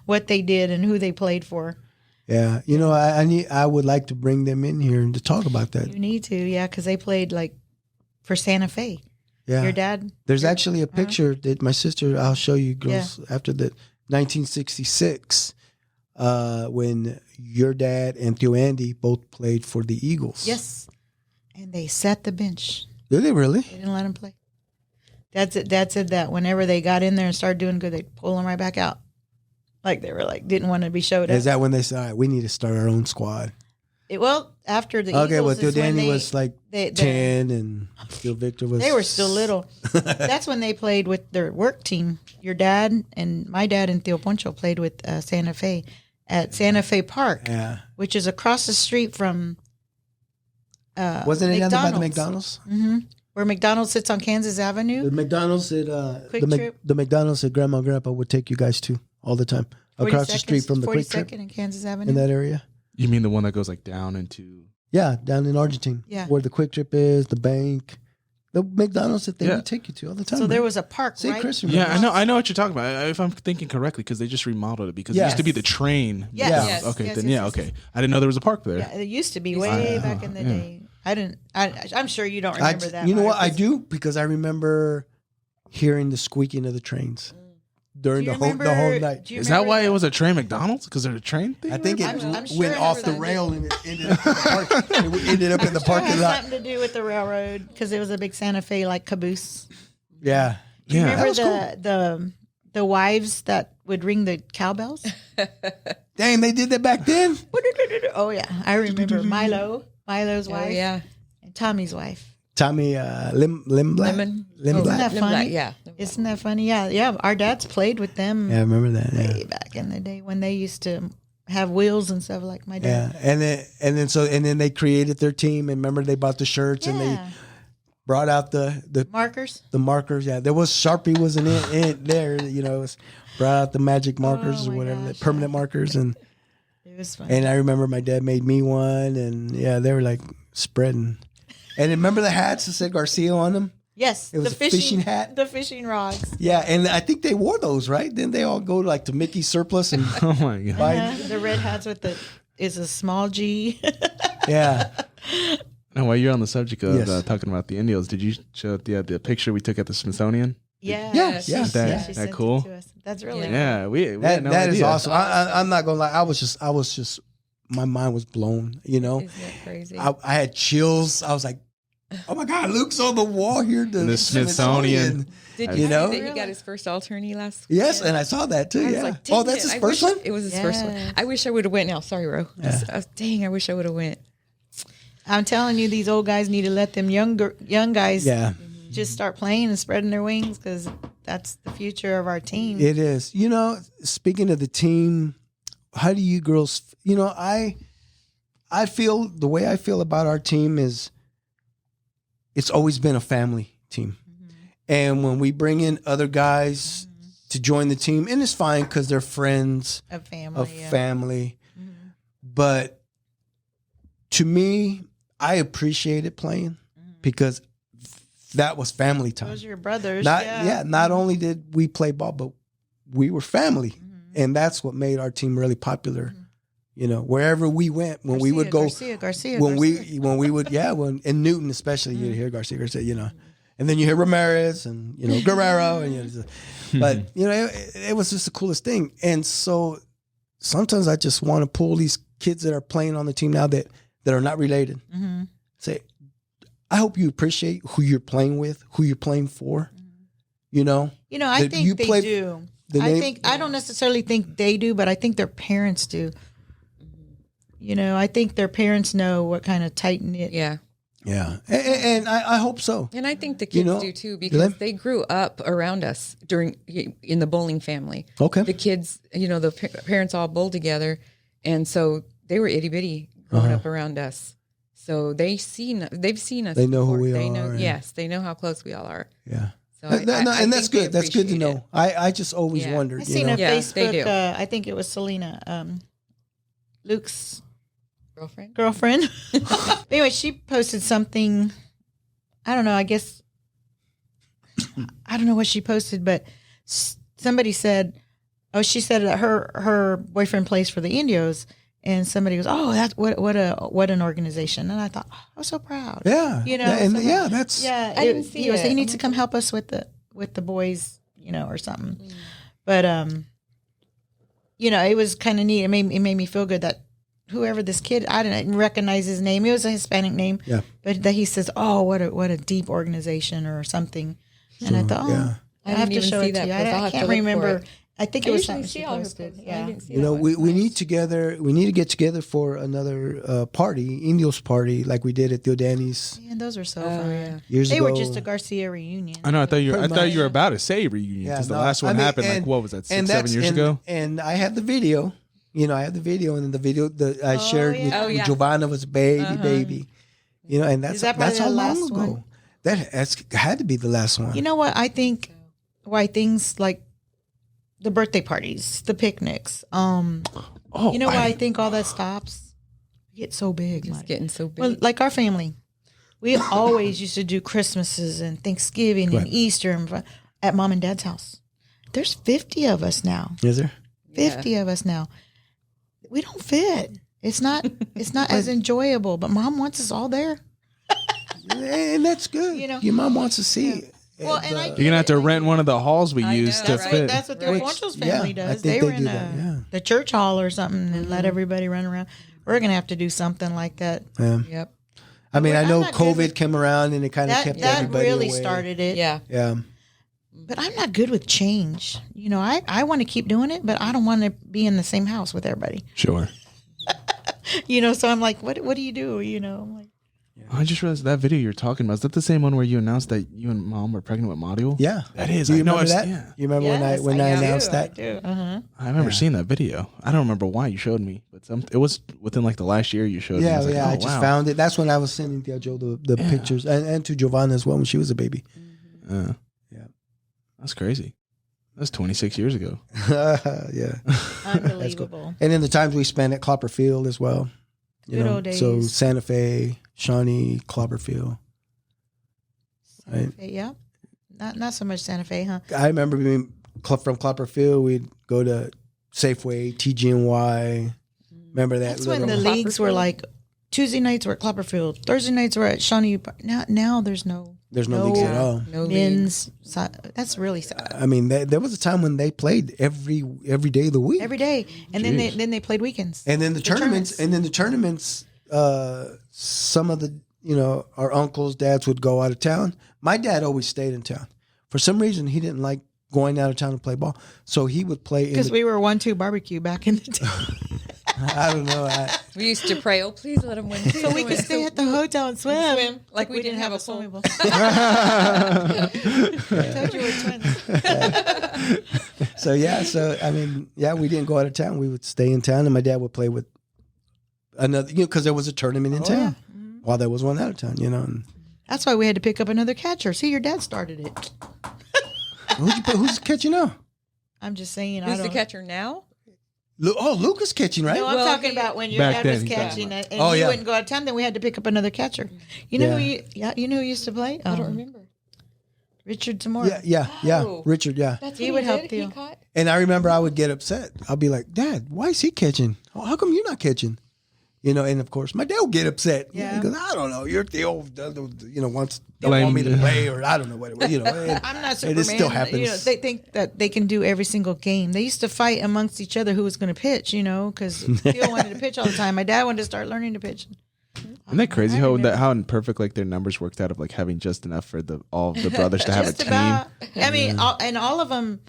what they did and who they played for. Yeah. I would like to bring them in here and to talk about that. You need to, yeah, because they played like for Santa Fe. Yeah. Your dad. There's actually a picture that my sister, I'll show you girls after the 1966, when your dad and Theo Andy both played for the Eagles. Yes, and they sat the bench. Did they really? They didn't let him play. Dad said that whenever they got in there and started doing good, they'd pull them right back out. Like they were didn't want to be showed up. Is that when they said, all right, we need to start our own squad? After the Okay, Eagles well, Theo is when Danny was like 10 and Phil Victor was... They were still little. That's when they played with their work team. Your dad and my dad and Theo Poncho played with Santa Fe at Santa Fe Park, which is across the street from Wasn't it down by the McDonald's? Mm-hmm. Where McDonald's sits on Kansas Avenue. The McDonald's at Quick Trip. the McDonald's that Grandma and Grandpa would take you guys to all the time. Across the street from the Quick Trip 42nd and Kansas Avenue. in that area. You mean the one that goes like down into... Yeah, down in Argentine. Yeah. Where the Quick Trip is, the bank. The McDonald's that they would take you to all the time. So there was a park, See, right? Chris, Yeah, I know what you're talking about. If I'm thinking correctly, because they just remodeled it because it used to be the train. Yes. Yeah. Yes. Okay, Yes, then yes, okay. yes. I didn't know there was a park there. Yeah, it used to be way back in the day. I'm sure you don't remember that. You know what? I Marcus. do because I remember hearing the squeaking of the trains during Do the you whole remember- night. do you Is that remember why it was a train McDonald's? Because of the train thing? I think it I'm sure went I off the remember that. rail and it ended up in the park. It ended up in the It parking had lot. something to do with the railroad because it was a big Santa Fe like caboose. Yeah. Yeah. That Remember was cool. the wives that would ring the cowbells? Dang, they did that back then? Oh yeah, I remember Milo's Oh, wife, yeah. and Tommy's wife. Tommy Lim Black? Lemon. Lim Isn't Black. that Lemon, funny? yeah. Isn't that funny? Yeah. Our dads played with them Yeah, I remember that. Yeah. way back in the day when they used to have wheels and stuff like my dad. Yeah, and then they created their team, and remember they bought the shirts and they brought out the Markers. markers. Yeah, there was Sharpie wasn't in there. It was brought out the magic markers or my whatever, the gosh, permanent markers, and It was fun. I remember my dad made me one, and they were like spreading. And remember the hats that said Garcia on them? Yes, It was the a fishing hat? the fishing rods. Yeah, and I think they wore those, right? Then they all go to Mickey's Surplus and Oh my God. buy. The red hats with is a small G. Yeah, And while you're on the subject of Yes. talking about the Indios, did you show the picture we took at the Smithsonian? Yeah, Yeah, she- yeah. she That sent it cool? to us. That's really cool. Yeah, we had no that is idea. awesome. I'm not gonna lie. I was just my mind was blown. Isn't that crazy? I had chills. I was like, oh my God, Luke's on the wall here. The Smithsonian. Did you you know? know that he got his first alternate last? Yes, and I saw that too. I was Yeah. like, Oh, dang that's it. his I first wish one? It was his first one. Yeah. I wish I would have went now. Sorry, Ro. Dang, I wish I would have went. I'm telling you, these old guys need to let them young guys Yeah, just start playing and spreading their wings because that's the future of our team. it is. Speaking of the team, how do you girls? I feel the way I feel about our team is it's always been a family team. And when we bring in other guys to join the team, and it's fine because they're friends A family. of yeah. family. But to me, I appreciated playing because that was family time. Those are your brothers. Not only did we play ball, but we were family. And that's what made our team really popular. Wherever we went, when we would go, Garcia. when we would, in Newton especially, you'd hear Garcia, And then you hear Ramirez and, Guerrero. And, but, it was just the coolest thing. And so sometimes I just want to pull these kids that are playing on the team now that are not related. Mm-hmm. Say, I hope you appreciate who you're playing with, who you're playing for. I think they do. I don't necessarily think they do, but I think their parents do. I think their parents know what kind of tight knit. Yeah. Yeah. And I hope so. And I think the kids do too, because they grew up around us in the bowling family. Okay. The kids, the parents all bowled together. And so they were itty bitty growing up around us. So they've seen us. They know before. who we they are. Know, yes. They know how close we all are. Yeah. So and that's good. That's good to know. It. I just always wondered. I seen a Yes, they Facebook. do. I think it was Selena, Luke's Girlfriend. Anyway, she posted something. I don't know. I guess I don't know what she posted, but somebody said, "Oh, she said that her boyfriend plays for the Indios." And somebody goes, "Oh, that's what an organization!" And I thought, I was so proud. Yeah, that's I didn't see it. He needs to come help us with the boys, or something. Mm. But it was kind of neat. It made me feel good that whoever this kid, I didn't recognize his name. It was a Hispanic name. Yeah. But that he says, "Oh, what a deep organization," or something. And I thought, I have to show it to you. I can't remember. I think it was something she posted. Yeah. We need to get together for another party, Indios party, like we did at Theo Danny's. Man, those were so fun. Years they ago. were just a Garcia reunion. I know. I thought you were about to say reunion because the last one happened what was that 6-7 years ago? And I have the video. I have the video, and then the video that I shared with Giovanna was baby. And that's how long ago. One? That's had to be the last one. You know what? I think why things like the birthday parties, the picnics. Why I think all that stops? We get so big. It's getting so big. Well, like our family, we always used to do Christmases and Thanksgiving and Easter at mom and dad's house. There's 50 of us now. Is there? 50 of us now. We don't fit. It's not as enjoyable, but mom wants us all there. And that's good. Your mom wants to see it. Well, and you're gonna have to rent one of the halls we use to fit. That's what the Poncho's family does. They were in the church hall or something and let everybody run around. We're gonna have to do something like that. Yeah. Yep. I mean, I know COVID came around and it kind of kept everybody really away. started it. Yeah. Yeah. But I'm not good with change. I want to keep doing it, but I don't want to be in the same house with everybody. Sure. So I'm like, what do you do? I'm like. I just realized that video you're talking about, is that the same one where you announced that you and mom were pregnant with Mario? Yeah. That is. Do you remember that? Yeah. You remember when I announced that? I do. Uh-huh. I remember seeing that video. I don't remember why you showed me, but it was within like the last year you showed me. I was like, I just found it. That's when I was sending Tia Jo the pictures and to Giovanna as well when she was a baby. Yeah. That's crazy. That's 26 years ago. Yeah. Unbelievable. And then the times we spent at Clopperfield as well. Good old days. So Santa Fe, Shawnee, Clopperfield. Santa Fe, yeah. Not so much Santa Fe, huh? I remember being from Clopperfield, we'd go to Safeway, TGNY. Remember that? That's when the leagues were like Tuesday nights were at Clopperfield, Thursday nights were at Shawnee. Now there's no leagues at all. No men's. That's really sad. I mean, there was a time when they played every day of the week. Every day, and then they played weekends. And then the tournaments. Some of the our uncles, dads would go out of town. My dad always stayed in town. For some reason, he didn't like going out of town to play ball, so he would play. Because we were 1-2 barbecue back in the day. I don't know. We used to pray, "Oh, please let him win." So we could stay at the hotel and swim. Like we didn't have a swimming pool. pool. I told you we're twins. So I mean, we didn't go out of town. We would stay in town, and my dad would play with another, because there was a tournament in town while there was one out of town, And that's why we had to pick up another catcher. See, your dad started it. who's catching now? I'm just saying. Who's the catcher now? Luke is catching, right? No, I'm talking about when your dad was catching it, and you wouldn't go out of town. Then we had to pick up another catcher. You know who used to play? I don't remember. Richard Zamora. Yeah. Oh. Richard, yeah. He would help you. And I remember I would get upset. I'll be like, Dad, why is he catching? How come you're not catching? And of course my dad would get upset. Yeah. Because I don't know, you're the old, wants don't want me to play, or I don't know what. And, I'm not Superman. It still happens. They think that they can do every single game. They used to fight amongst each other who was going to pitch. Because Theo wanted to pitch all the time. My dad wanted to start learning to pitch. Isn't that crazy how perfect like their numbers worked out of like having just enough for all the brothers to have a team? I mean, all of them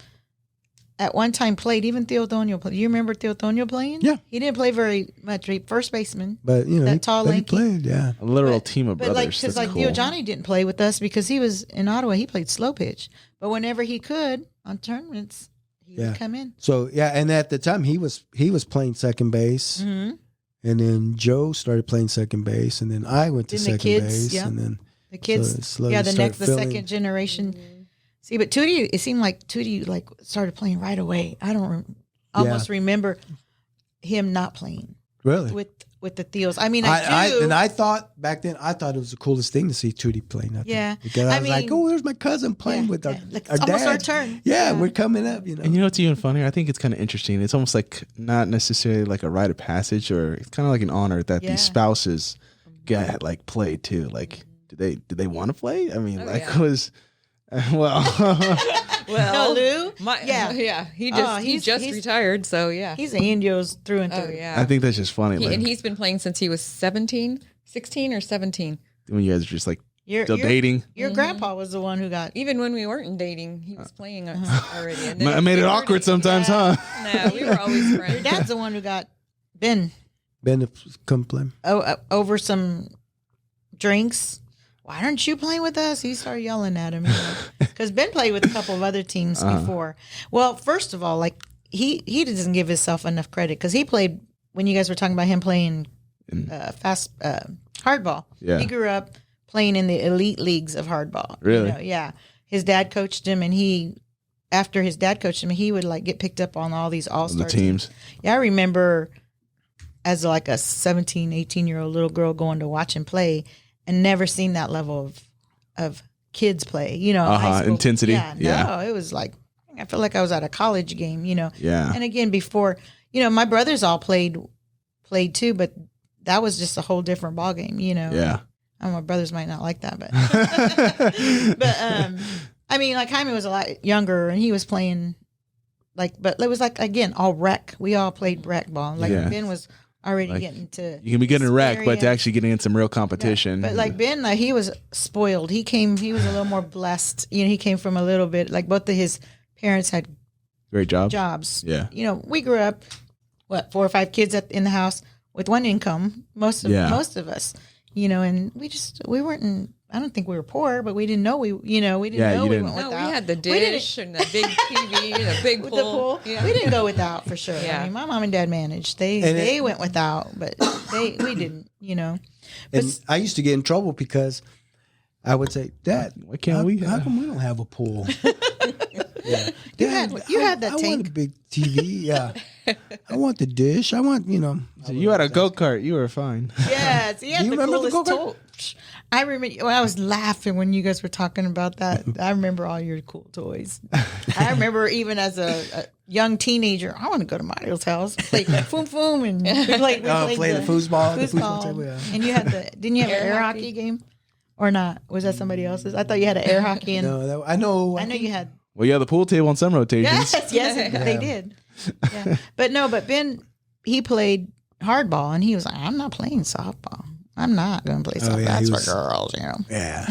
at one time played. Even Theo Tonio played. You remember Theo Tonio playing? Yeah. He didn't play very much. First baseman. But tall, he lanky. played. Yeah. A literal team of But brothers. because That's cool. Theo Johnny didn't play with us because he was in Ottawa. He played slow pitch. But whenever he could on tournaments, he would come in. So and at the time he was playing second base. Mm-hmm. And then Joe started playing second base, and then I went to Then the second kids, base, yeah. and then The kids, so slowly the start filling. second generation. See, but Tootie, it seemed like Tootie started playing right away. I don't almost remember him not playing Really? with the Theos. I mean, I do. And I thought back then, it was the coolest thing to see Tootie play nothing. Yeah. Because I was like, oh, there's my cousin playing with our Like, our it's almost dad. our turn. Yeah, we're coming up, And what's even funnier? I think it's kind of interesting. It's almost like not necessarily like a rite of passage, or it's kind of like an honor that these spouses get like play too. Like, did they want to play? I mean, was No, Lou? He just retired, so yeah. He's an Indios through and through. Oh, yeah. I think that's just funny. And he's been playing since he was 16 or 17. When you guys are just like Still dating. Your grandpa was the one who got. Even when we weren't dating, he was playing already. And I made it awkward sometimes, huh? No, we were always friends. Your dad's the one who got Ben to come play. over some drinks. Why aren't you playing with us? He started yelling at him because Ben played with a couple of other teams before. Well, first of all, like he doesn't give himself enough credit because he played when you guys were talking about him playing fast hardball. Yeah. He grew up playing in the elite leagues of hardball. Really? Yeah. His dad coached him, and after his dad coached him, he would like get picked up on all these all-star teams. Yeah, I remember as like a 17, 18-year-old little girl going to watch him play and never seen that level of kids play, high school. Intensity. Yeah, no, it was like, I felt like I was at a college game, Yeah. And again, before, my brothers all played too, but that was just a whole different ball game, Yeah. My brothers might not like that, but I mean, like Jaime was a lot younger and he was playing but it was like, again, all rec. We all played rec ball. Like Ben was already getting to. You can be getting rec, but to actually getting in some real competition. Yeah. But like Ben, he was spoiled. He was a little more blessed. He came from a little bit, like both of his parents had great jobs. Yeah. We grew up, 4 or 5 kids in the house with one income, most of us, and we weren't I don't think we were poor, but we didn't know we went without. No, we had the dish and the big TV and a big pool. The pool. Yeah. We didn't go without for sure. Yeah. I mean, my mom and dad managed. They went without, but we didn't, But and I used to get in trouble because I would say, Dad, why can't we? How come we don't have a pool? You had that I tank. want a big TV. Yeah. I want the dish. I want, So you had a go-kart. You were fine. Yes. He had Do you the remember the coolest go-kart? toy. I remember when I was laughing when you guys were talking about that. I remember all your cool toys. I remember even as a young teenager, I want to go to Mario's house, play foom foom, and we played the foosball. The foosball table, yeah. And you had didn't you have an air hockey game? Or not? Was that somebody else's? I thought you had an air hockey. And No, I know you had. Well, yeah, the pool table on some rotations. Yes, they did. Yeah. But Ben, he played hardball, and he was like, I'm not playing softball. I'm not going to play softball. yeah, That's for girls, Yeah.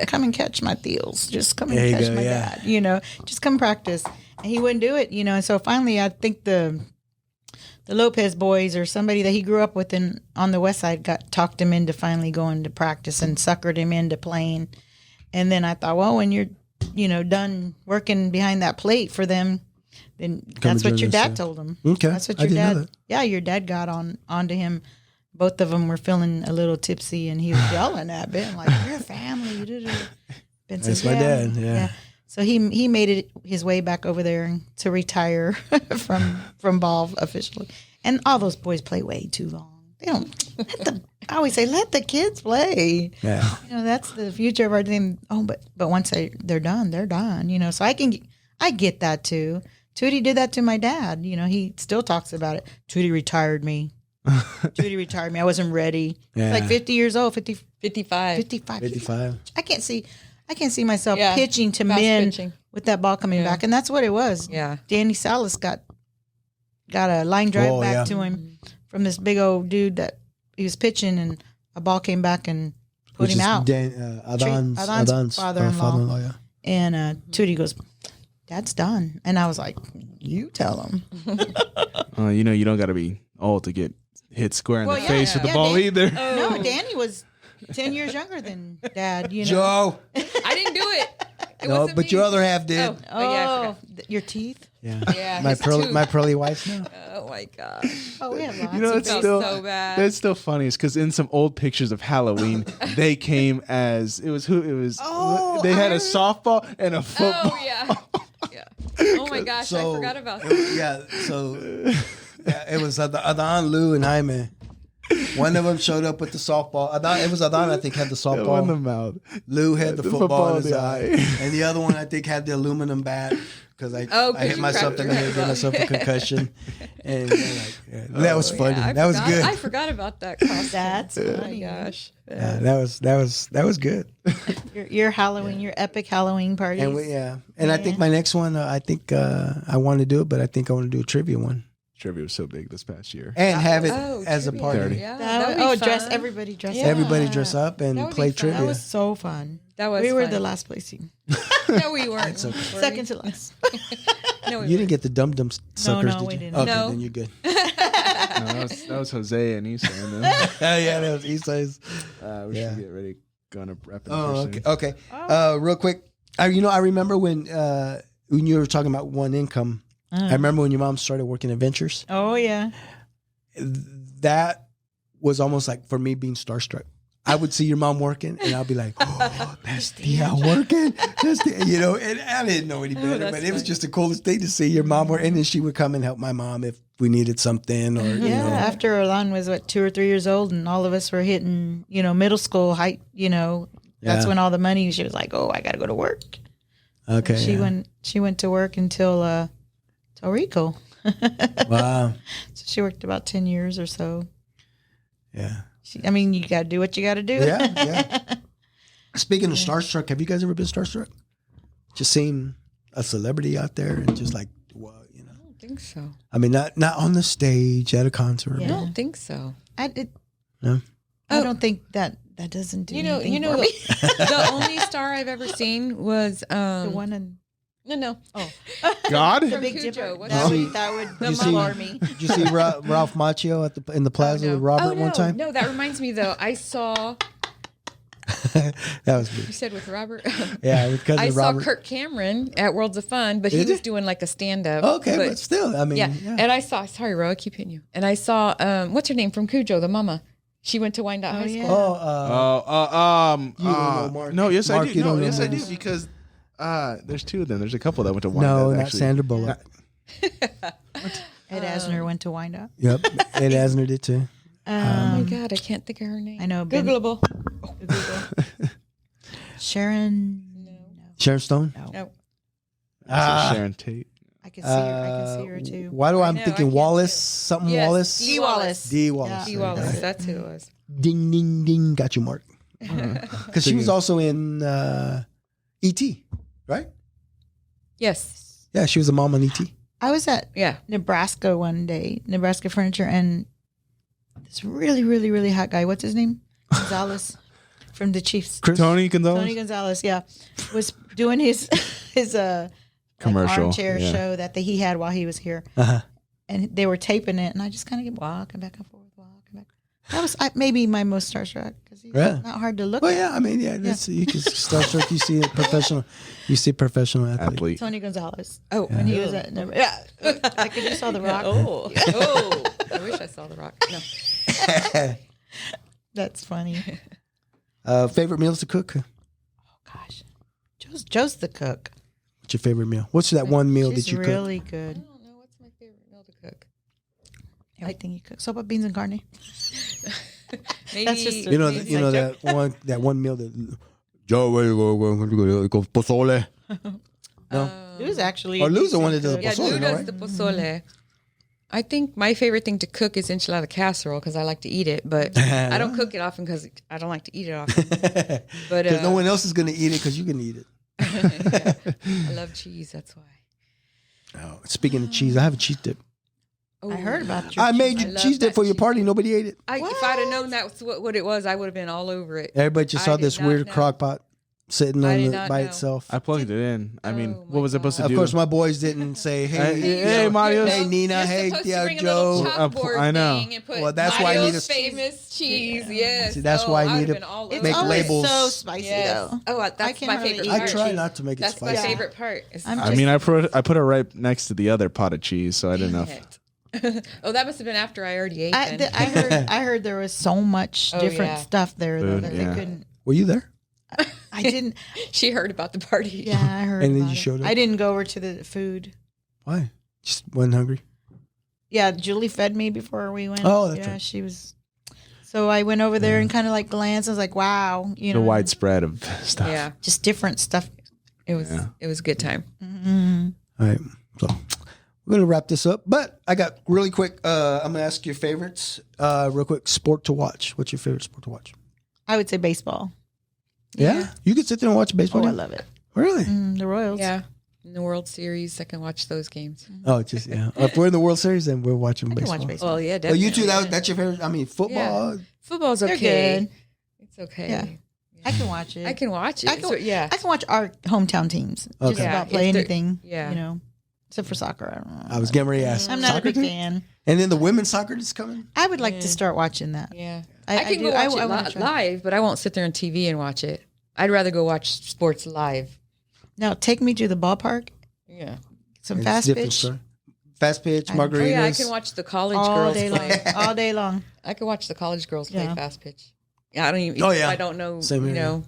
Come and catch my deals. Just come and There you catch go, my yeah. dad. Just come practice. And he wouldn't do it, And so finally, I think the Lopez boys or somebody that he grew up with on the west side talked him into finally going to practice and suckered him into playing. And then I thought, well, when you're done working behind that plate for them, then that's what your dad told him. Okay. That's what I your didn't know dad. that. Yeah, your dad got onto him. Both of them were feeling a little tipsy, and he was yelling at Ben like, "You're a family." Ben says, That's my dad. Yeah. So he made it his way back over there to retire from ball officially. And all those boys play way too long. They don't. I always say, let the kids play. Yeah. That's the future of our team. Oh, but once they're done, they're done. So I get that too. Tootie did that to my dad. He still talks about it. Tootie retired me. Judy retired me. I wasn't ready. Yeah. Like 50 years old, 55. 55. 55. I can't see myself Yeah. pitching to Fast men pitching. with that ball coming back, and that's what it was. Yeah. Danny Salas got a line drive back to him from this big old dude that he was pitching, and a ball came back and put him out. Adan's father-in-law. yeah. And Tootie goes, "Dad's done," and I was like, "You tell him." You know, you don't got to be old to get hit square in Well, the yeah, face with the yeah, ball Dan- either. No, Danny was 10 years younger than Dad. You know. Joe. I didn't do it. It No, wasn't but me. your other half did. Oh, oh, yeah, I forgot. Your teeth. Yeah. Yeah, My his pearly, tooth. my pearly whites now. Oh my gosh. Oh, we have lots You know, of it's those. still so bad. That's still funny. Is because in some old pictures of Halloween, they came as it was. Oh, they had I a softball and a football. Oh yeah. Yeah. Oh my gosh, I forgot about that. Yeah, so it was Adan, Lou, and Jaime. One of them showed up with the softball. It was Adan, I think, had the softball. in the mouth. Lou had the The football football in in his the eye. eye. And the other one, I think, had the aluminum bat because I hit you myself in the cracked head, your gave myself a head. concussion. And that was funny. Yeah, That was good. I forgot about that costume. That's Oh my funny. gosh. Yeah, that was good. Your Halloween, your epic Halloween parties. And I think my next one, I want to do it, but I think I want to do a trivia one Trivia was so big this past year. and have it Oh, as a trivia. party. Yeah, That that would be dress fun. everybody dress Yeah. up. Everybody dress up and That would be play fun. trivia. That was so fun. That was we were fun. the last place team. No, we weren't. okay. Were we? Second to last. No, we You didn't get the dum dum suckers, no, did we you? didn't. Okay, No. then you're good. No, that was Jose and Issa. And then, Yeah, that was Eastside's. we Yeah. should get ready. Gonna wrap it up. Oh, here okay. soon. Okay. Real quick, I remember when you were talking about one income. I remember when your mom started working at Ventures. Oh yeah. That was almost like for me being starstruck. I would see your mom working, and I'll be like, "Oh, that's Tia working." And I didn't know any better, that's but it was funny. just the coolest thing to see your mom work. And then she would come and help my mom if we needed something, or Yeah. After Orlando was 2 or 3 years old, and all of us were hitting, middle school height. That's Yeah. when all the money. She was like, "Oh, I got to go to work." Okay. She went to work until Rico. Wow. So she worked about 10 years or so. Yeah. You got to do what you got to do. Yeah. Speaking of starstruck, have you guys ever been starstruck? Just seeing a celebrity out there and just like, well, I don't think so. I mean, not on the stage at a concert. I Yeah. don't think so. I No? don't think that doesn't do anything for me. The only star I've ever seen was The one in no. God? From Big Cujo. Dipper. What That is would- it? That would you see- floor me. Did you see Ralph Macchio in the plaza Oh, no. with Robert Oh, no. one time? No, that reminds me though. I saw That was you good. said with Robert. Yeah, because I of saw Robert. Kirk Cameron at Worlds of Fun, but he Did was you? doing like a stand up. Okay, but still, I mean, yeah. yeah. And I saw, sorry, Ro, I keep hitting you. And I saw, what's her name from Cujo, the mama. She went to Wyandotte High yeah. School. You don't know Mark. No, yes, Mark, I do. you No, don't know yes, I do this. because there's two of them. There's a couple that went to no, Wyandotte, not actually. Sandra Bullock. Ed Asner went to Wyandotte. Yep, Ed Asner did too. Oh my God, I can't think of her name. I know. Ben- Googleable. Sharon. Sharon Stone. No. Sharon Tate. I can see her. I can see her too. Why do I'm know, I thinking can't Wallace? see Something Yes, Wallace. D. Wallace. D. Wallace. D. Wallace. That's who it was. Ding ding ding. Got you, Mark. Because she was also in E.T. Right? Yes. Yeah, she was a mom on E.T. I was at Yeah. Nebraska one day, Nebraska Furniture, and this really, really, really hot guy. What's his name? Gonzalez from the Chiefs. Chris? Tony Gonzalez. Tony Gonzalez, yeah, was doing his Commercial, armchair yeah. show that he had while he was here, Uh-huh. and they were taping it, and I just kind of kept walking back and forth, walking back. That was maybe my most starstruck because he's Yeah. not hard to look Well, at. yeah, I mean, yeah, that's, you can starstruck. You see a professional. You see a professional athlete. Athlete. Tony Gonzalez. Oh, When he was at I could just saw the Rock. Oh. Oh. I wish I saw The Rock. No. That's funny. Favorite meals to cook? Gosh, Joe's the cook. What's your favorite meal? What's that one meal She's that you really I good. don't know. What's my favorite meal to cook? Everything you cook. Sopa, beans, and carne. Maybe. That's just cook? You know that one meal that Joe, where you go pozole. No, Lou's actually. Or Lou's the one that does cook. the Yeah, pozole, Lou no, does right? the pozole. I think my favorite thing to cook is enchilada casserole because I like to eat it, but I don't cook it often because I don't like to eat it often. But Because no one else is going to eat it because you can eat it. I love cheese. That's why. Oh, speaking of cheese, I have a cheese dip. Oh, I heard about your I made you I love cheese dip that for your cheese party. dip. Nobody ate it. If I'd have known that's what it was, I would have been all over it. Everybody just I saw did this not weird know. crock pot sitting I on did the, not by know. itself. I plugged it in. I mean, Oh what was I supposed to Of do? course, my boys didn't say, "Hey, Hey, Mario. Hey, Nina. You're Hey, supposed to yeah, bring a Joe. little chalkboard I know. thing and put Well, that's why I Mario's need to- famous cheese. Yes. See, that's why I would've need to been all It's over make it. always labels. so spicy Yes. though. Oh, I that's can't my really favorite eat I part. try not to make it That's spicy. my favorite part. Is I'm I mean, I put it right next to the other pot of cheese, so I didn't know. Oh, that must have been after I already ate. I then. I heard there was so much Oh, different yeah. stuff there though, Food, that yeah. they couldn't. Were you there? I didn't. She heard about the party. Yeah, I heard. And then about you it. showed up? I didn't go over to the food. Why? Just wasn't hungry. Yeah, Julie fed me before we went. Oh, that's yeah, right. she was. So I went over there and kind of like glanced. I was like, wow, you The know, widespread of stuff. Yeah. just different stuff. It was a good time. Mm-hmm. All right. So we're going to wrap this up. But I got really quick. I'm going to ask your favorites real quick. Sport to watch. What's your favorite sport to watch? I would say baseball. Yeah? You could sit there and watch a baseball Oh, I game? love it. Really? The Royals. Yeah. In the World Series, I can watch those games. Oh, just, yeah. If we're in the World Series, then we're watching I can baseball. watch baseball. Well, yeah, Well, definitely. you two, that's your favorite? I mean, football. Football's They're okay. good. It's okay. Yeah. I can watch it. I can watch it. I can, yeah. I can watch our hometown teams. Okay. Just Yeah, about if play they're- anything. yeah. You know, except for soccer. I don't know. I was getting ready to ask. I'm not a Soccer big too? fan. And then the women's soccer is coming? I would like to start watching that. Yeah. I I can do. go watch I wanna it try. live, but I won't sit there on TV and watch it. I'd rather go watch sports live. Now take me to the ballpark. Yeah. Some It's fast different, pitch sir. Fast pitch, I- Oh, margaritas. yeah, I can watch the college all girls day play. long. All day long. I can watch the college girls play Yeah. fast pitch. Yeah, I don't even. Oh, yeah. I don't know. Same you here. know.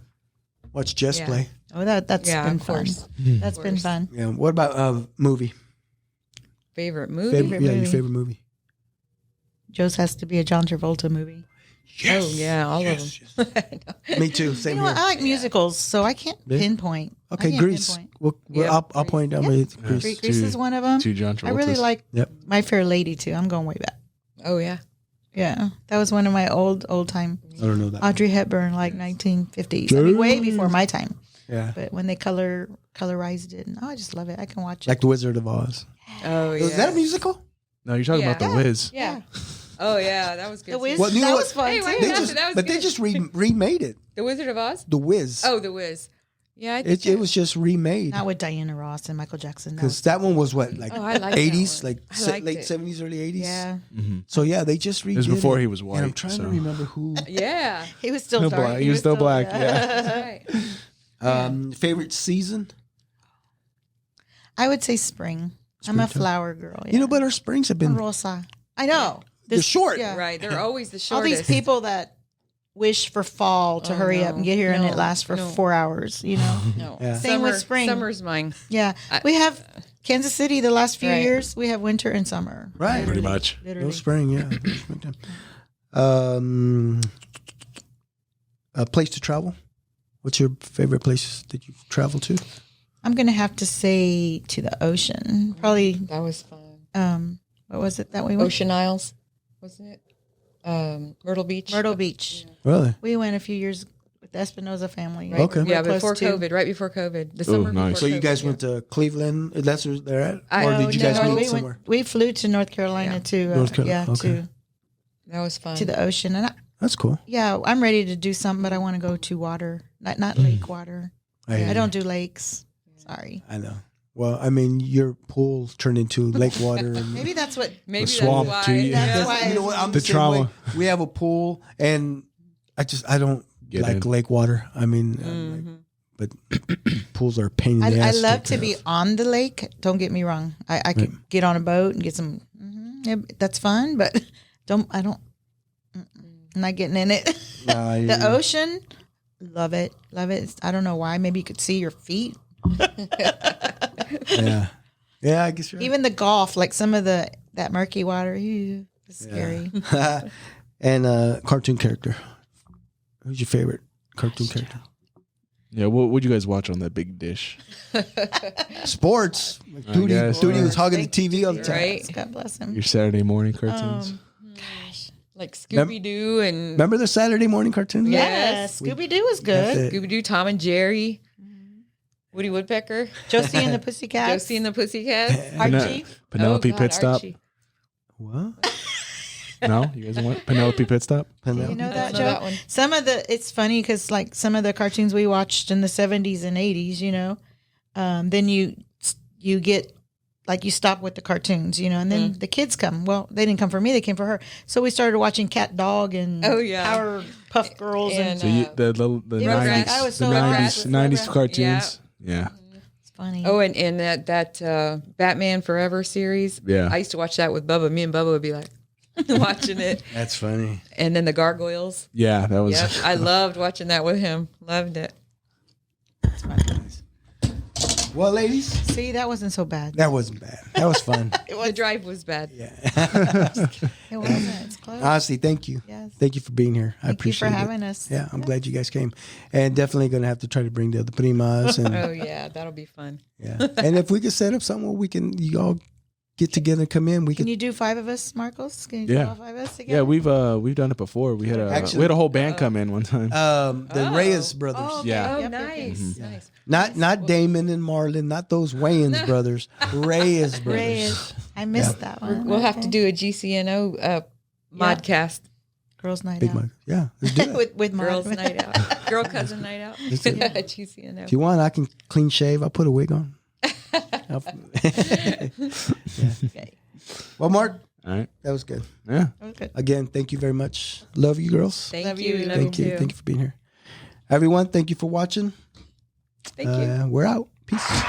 Watch Jess Yeah. play. Oh, that's Yeah, been of course. fun. That's been course. fun. Yeah. What about movie? Favorite movie. Favorite, yeah, your movie. favorite movie. Joe's has to be a John Travolta movie. Oh yeah, all of them. Me too. Same You know here. what? I like musicals, so I can't Yeah. pinpoint. I Okay, can't Grease. pinpoint. Yeah, I'll point down Yeah. Grease. Grease is one of them. Two John I really Travoltas. like Yep. My Fair Lady too. I'm going way back. Oh yeah. Yeah, that was one of my old time. I don't know that. Audrey Hepburn, like 1950s. I mean, way before my time. Yeah. But when they colorized it, I just love it. I can watch it. Like The Wizard of Oz. Oh yeah. Was that a musical? No, you're talking about Yeah. The Wiz. Yeah. Oh yeah, that was good. The too. Wiz, Well, you know that what? was fun Hey, too. wait, They that just, was but they good. just remade it. The Wizard of Oz. The Wiz. Oh, The Wiz. Yeah, I think It was just remade. Not with Diana Ross and Michael Jackson. Because that one was what, like Oh, I like that 80s, one. like I liked late it. 70s, early 80s. Yeah, So yeah, they just redid It was before it. he was white. And I'm trying so. to remember who. Yeah. he was still Still dark. black. He was still black. Yeah. That's right. Favorite season? I would say spring. I'm a Springtime. flower girl. Yeah. You know, but our springs have been Rosa. I know. they're short. Yeah. Right. They're always the All shortest. these people that wish for fall to Oh, hurry up no. and get here, and No. it lasts for No. 4 hours. You know. No. Yeah. Same with spring. Summer's mine. Yeah, I- we have Kansas City. The last few Right. years, we have winter and summer. Right. Pretty much. Literally. No spring, yeah. No springtime. A place to travel? What's your favorite place that you've traveled to? I'm gonna have to say to the ocean. Probably. That was fun. What was it that we went? Ocean Isles, wasn't it? Myrtle Beach. Myrtle Beach. Really? We went a few years with the Espinoza family. Right. Okay. Yeah, Real close before to- COVID, right before COVID. The summer nice. before So you COVID, guys yeah. went to Cleveland? That's where they're at? I- Or did you guys no, meet we somewhere? We flew to North Carolina Yeah. to North Carolina, okay. That was fun. to the ocean, and That's cool. I'm ready to do something, but I want to go to water, not lake water. I don't do lakes. Sorry. I know. Well, I mean, your pool turned into lake water. And Maybe that's what. Maybe The swamp, that's too, why. yeah. That's why. You know what? I'm The the same way. trauma. We have a pool, and I don't Get like in. lake water. I mean, but pools are a pain in the I ass. to love take to care be of. on the lake. Don't get me wrong. I could get on a boat and get some. Yeah, that's fun, but I don't. I'm not getting in it. The ocean, love it. I don't know why. Maybe you could see your feet. Yeah. Yeah, I guess you're right. Even the Gulf, like some of that murky water, ew, it's scary. And cartoon character. Who's your favorite cartoon character? Yeah, what would you guys watch on that big dish? Sports. guess. Duty was hogging the TV all the time. Right. God bless him. Your Saturday morning cartoons. Like Scooby Doo and Remember the Saturday morning cartoon? Yes, Scooby Doo was good. That's it. Scooby Doo, Tom and Jerry, Woody Woodpecker, Josie and the Pussycats. Josie and the Pussycats, Archie. Penelope Oh, God, Pit Stop. Archie. What? No, you guys don't want Penelope Pit Stop? You know that, know Joe? that one. Some of it's funny because like some of the cartoons we watched in the 70s and 80s, you know, then you get like you stop with the cartoons, you know, and then the kids come. Well, they didn't come for me; they came for her. So we started watching Cat Dog and Powerpuff Girls and And, So you, the Rugrats. 90s, I was the so 90s, Rugrats. 90s cartoons. Yeah. it's funny. Oh, and that Batman Forever series. Yeah. I used to watch that with Bubba. Me and Bubba would be like watching it, That's funny. and then the Gargoyles. Yeah, that was. Yep, I loved watching that with him. Loved it. Well, ladies, See, that wasn't so bad. that wasn't bad. That was fun. The drive was bad. Yeah. It wasn't. It's close. Honestly, thank you. Yes. Thank you for being here. I Thank you appreciate for it. having us. Yeah, I'm glad you guys came. And definitely going to have to try to bring the other primas. And Oh yeah, that'll be fun. yeah. And if we could set up somewhere you all get together and come in, we Can can. you do 5 of us, Marcos? Can you do Yeah. all 5 of us Yeah, together? we've done it before. We had Actually- a whole band come in one time. The Reyes brothers. Oh, okay. Yeah. Oh, Yep, yep, yep. nice, nice. Not Damon and Marlon, not those Wayans brothers. Reyes brothers. Reyes. I missed that one. We'll have to Okay. do a GCNO modcast. Girls' Night Big Out. Mike. Yeah, let's do it. with Girls' Mod. night out. Girl cousin night out. Let's do it. GCNO. If you want, I can clean shave. I'll put a wig on. Okay. Well, Mark, All right. that was good. Yeah. Okay. Again, thank you very much. Love you, girls. Thank Love you. you. Love Thank you. you. Too. Thank you for being here. Everyone, thank you for watching. Thank you. We're out. Peace.